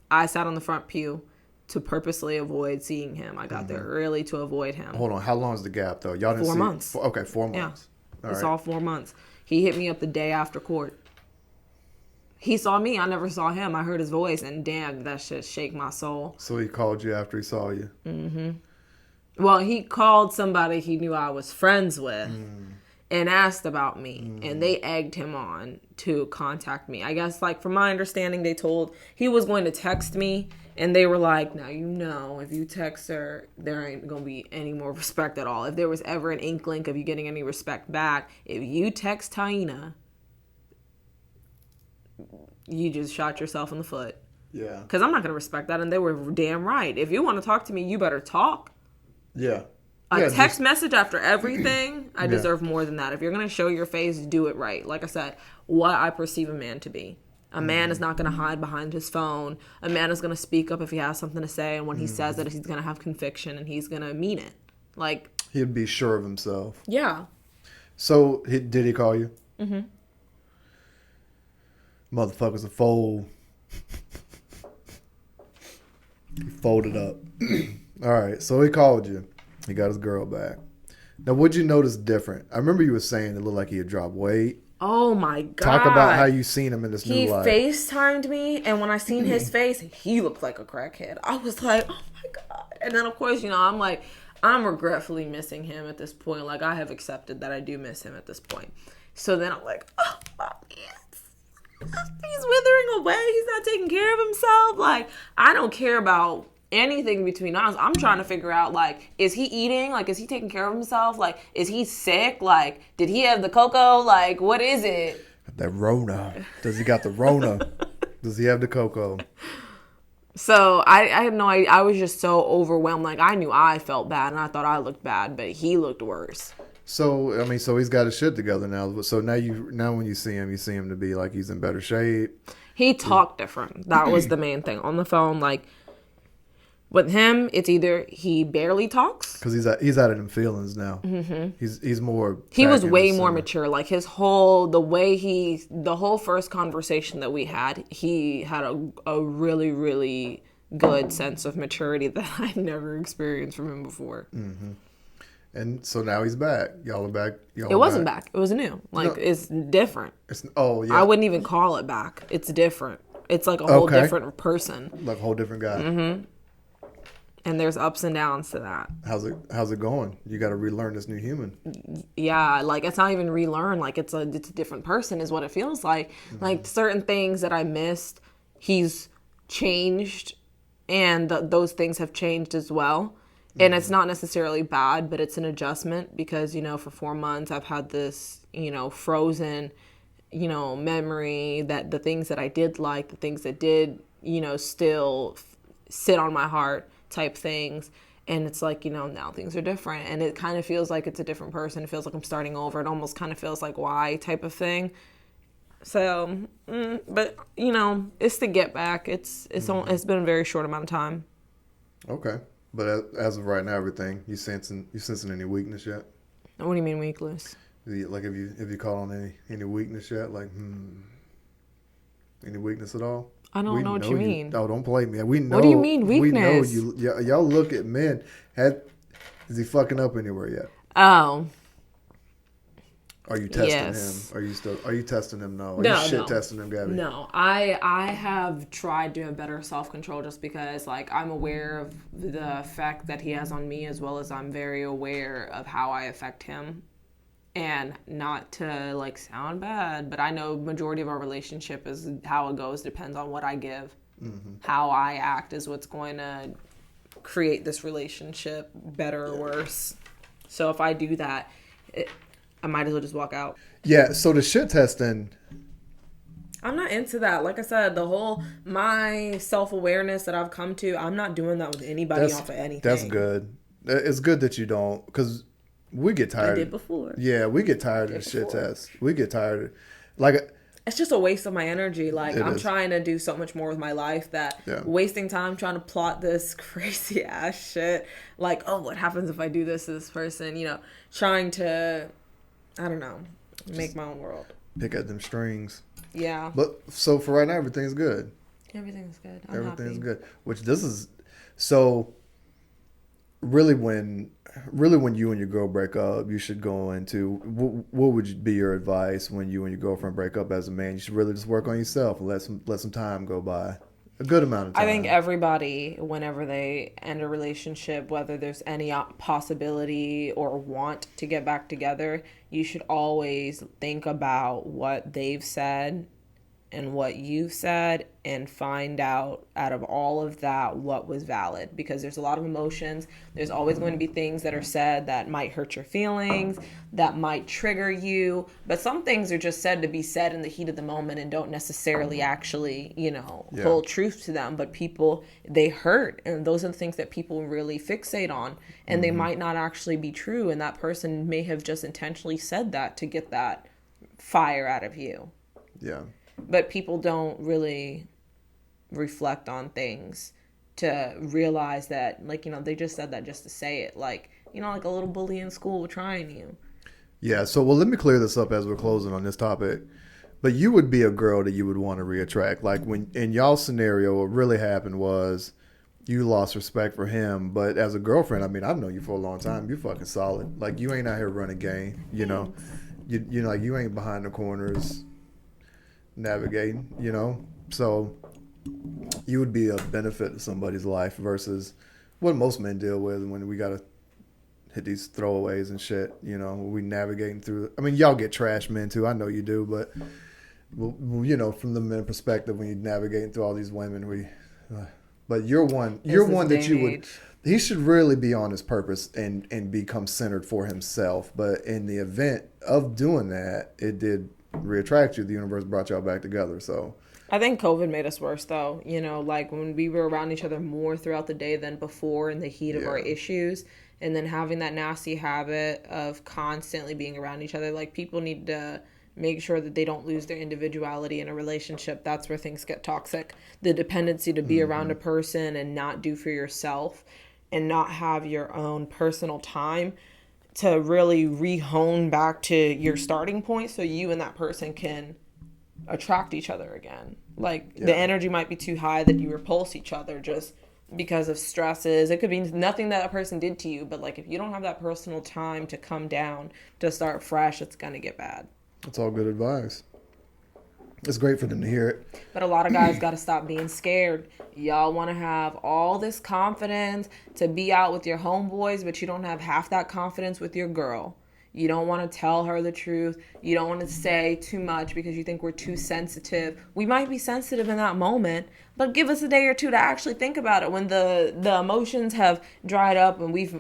I sat on the front pew to purposely avoid seeing him. I got there early to avoid him. Hold on. How long is the gap though? Y'all didn't 4 months. Okay, 4 months. Yeah. It's all 4 months. He hit me up the day after court. He saw me. I never saw him. I heard his voice, and damn, that shit shake my soul. So he called you after he saw you? Mm-hmm. Well, he called somebody he knew I was friends with and asked about me, and they egged him on to contact me. I guess, like, from my understanding, he was going to text me, and they were like, now, if you text her, there ain't going to be any more respect at all. If there was ever an inkling of you getting any respect back, if you text Taina, you just shot yourself in the foot. Yeah. Because I'm not going to respect that. And they were damn right. If you want to talk to me, you better talk. Yeah. A text message after everything, I deserve more than that. If you're going to show your face, do it right. Like I said, what I perceive a man to be. A man is not going to hide behind his phone. A man is going to speak up if he has something to say. And when he says it, he's going to have conviction and he's going to mean it. Like, he'd be sure of himself. Yeah. So, did he call you? Mm-hmm. Motherfucker's a fold. He folded up. All right, so he called you. He got his girl back. Now, what'd you notice different? I remember you were saying it looked like he had dropped weight. Oh, my God. Talk about how you seen him in this new life. He FaceTimed me, and when I seen his face, he looked like a crackhead. I was like, oh, my God. And then, of course, I'm like, I'm regretfully missing him at this point. Like, I have accepted that I do miss him at this point. So then I'm like, oh, yes. He's withering away. He's not taking care of himself. Like, I don't care about anything between us. I'm trying to figure out, like, is he eating? Like, is he taking care of himself? Like, is he sick? Like, did he have the cocoa? Like, what is it? That Rona. Does he got the Rona? Does he have the cocoa? So I had no idea. I was just so overwhelmed. Like, I knew I felt bad and I thought I looked bad, but he looked worse. So, I mean, he's got his shit together now. So now when you see him to be like he's in better shape. He talked different. That was the main thing. On the phone, like, with him, it's either he barely talks. Because he's out of them feelings now. Mm-hmm. He's more. He was way more mature. Like, the whole first conversation that we had, he had a really, really good sense of maturity that I'd never experienced from him before. Mm-hmm. And so now he's back. Y'all are back. It wasn't back. It was new. Like, no. It's different. I wouldn't even call it back. It's different. It's like a whole different person. Like a whole different guy. Mm-hmm. And there's ups and downs to that. How's it going? You got to relearn this new human. Yeah, like, it's not even relearn. Like, it's a different person is what it feels like. Mm-hmm. Like, certain things that I missed, he's changed, and those things have changed as well. And it's not necessarily bad, but it's an adjustment because, for 4 months I've had this, frozen, memory that the things that I did like, the things that did, still sit on my heart type things. And it's like, now things are different. And it kind of feels like it's a different person. It feels like I'm starting over. It almost kind of feels like why type of thing. So, but, it's to get back. It's been a very short amount of time. Okay. But as of right now, everything you sensing any weakness yet? What do you mean weakness? Like, have you caught on any weakness yet? Like, any weakness at all? I don't know what you mean. Oh, don't play me. We know. What do you mean weakness? We know you. Y'all look at men. Is he fucking up anywhere yet? Oh. Are you testing him? Are you testing him? No. Are you shit testing him, Gabby? No. I have tried doing better self-control just because, like, I'm aware of the effect that he has on me as well as I'm very aware of how I affect him. And not to, like, sound bad, but I know majority of our relationship is how it goes depends on what I give. Mm-hmm. How I act is what's going to create this relationship better or worse. So if I do that, I might as well just walk out. Yeah, so the shit testing. I'm not into that. Like I said, my self-awareness that I've come to, I'm not doing that with anybody off of anything. That's good. It's good that you don't, because we get tired. I did before. Yeah, we get tired of the shit test. We get tired. Like it's just a waste of my energy. Like, It I'm is. trying to do so much more with my life that Yeah. wasting time trying to plot this crazy ass shit. Like, oh, what happens if I do this to this person? You know, trying to, I don't know, make my own world. Pick at them strings. Yeah. But so for right now, everything's good. Everything's good. I'm Everything's happy. good. Which this is so really when you and your girl break up, you should go into what would be your advice when you and your girlfriend break up as a man? You should really just work on yourself and let some time go by, a good amount of I think time. everybody, whenever they end a relationship, whether there's any possibility or want to get back together, you should always think about what they've said and what you've said and find out of all of that what was valid, because there's a lot of emotions. There's always going to be things that are said that might hurt your feelings, that might trigger you, but some things are just said to be said in the heat of the moment and don't necessarily actually, Yeah. hold truth to them. But people, they hurt, and those are the things that people really fixate on, and they might not actually be true, and that person may have just intentionally said that to get that fire out of you. Yeah. But people don't really reflect on things to realize that, like, they just said that just to say it. Like, like a little bully in school trying you. Yeah. So well, let me clear this up as we're closing on this topic. But you would be a girl that you would want to reattract. Like when in y'all scenario, what really happened was you lost respect for him. But as a girlfriend, I mean, I've known you for a long time. You're fucking solid. Like you ain't out here running game. You know, like you ain't behind the corners navigating. So you would be a benefit to somebody's life versus what most men deal with when we gotta hit these throwaways and shit. We navigating through. I mean, y'all get trash men too. I know you do, but from the men perspective, when you're navigating through all these women, but you're one. You're one that you would. He should really be on his purpose and become centered for himself. But in the event of doing that, it did reattract you. The universe brought y'all back together. So I think COVID made us worse, though. Like when we were around each other more throughout the day than before in the heat of our issues, and then having that nasty habit of constantly being around each other. Like, people need to make sure that they don't lose their individuality in a relationship. That's where things get toxic. The dependency to be around a person and not do for yourself and not have your own personal time to really re-hone back to your starting point so you and that person can attract each other again. Like, the energy might be too high that you repulse each other just because of stresses. It could be nothing that a person did to you, but like if you don't have that personal time to come down, to start fresh, it's gonna get bad. that's all good advice. It's great for them to hear it. But a lot of guys got to stop being scared. Y'all want to have all this confidence to be out with your homeboys, but you don't have half that confidence with your girl. You don't want to tell her the truth. You don't want to say too much because you think we're too sensitive. We might be sensitive in that moment, but give us a day or two to actually think about it. When the emotions have dried up and we've,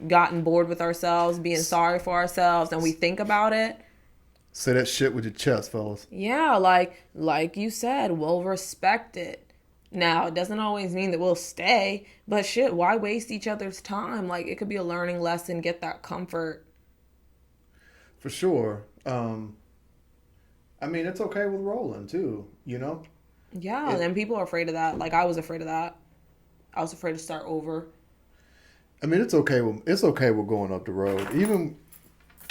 gotten bored with ourselves, being sorry for ourselves, and we think about it. Say that shit with your chest, fellas. Yeah, like you said, we'll respect it. Now, it doesn't always mean that we'll stay, but shit, why waste each other's time? Like, it could be a learning lesson, get that comfort. For sure. I mean, it's okay with rolling too, Yeah, and people are afraid of that. Like, I was afraid of that. I was afraid to start over. I mean, it's okay with going up the road. Even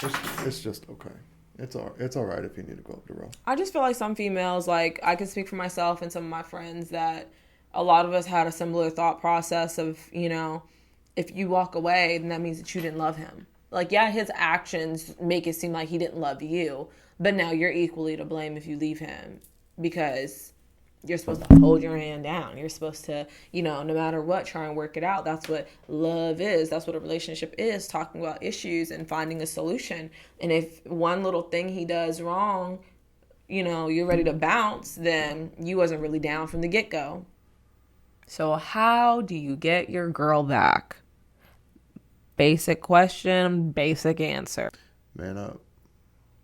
it's just okay. It's all right if you need to go up the road. I just feel like some females, like, I can speak for myself and some of my friends, that a lot of us had a similar thought process of, if you walk away, then that means that you didn't love him. Like, yeah, his actions make it seem like he didn't love you, but now you're equally to blame if you leave him, because you're supposed to hold your hand down. You're supposed to, no matter what, try and work it out. That's what love is. That's what a relationship is, talking about issues and finding a solution. And if one little thing he does wrong, you're ready to bounce, then you wasn't really down from the get-go. So how do you get your girl back? Basic question, basic answer. Man up.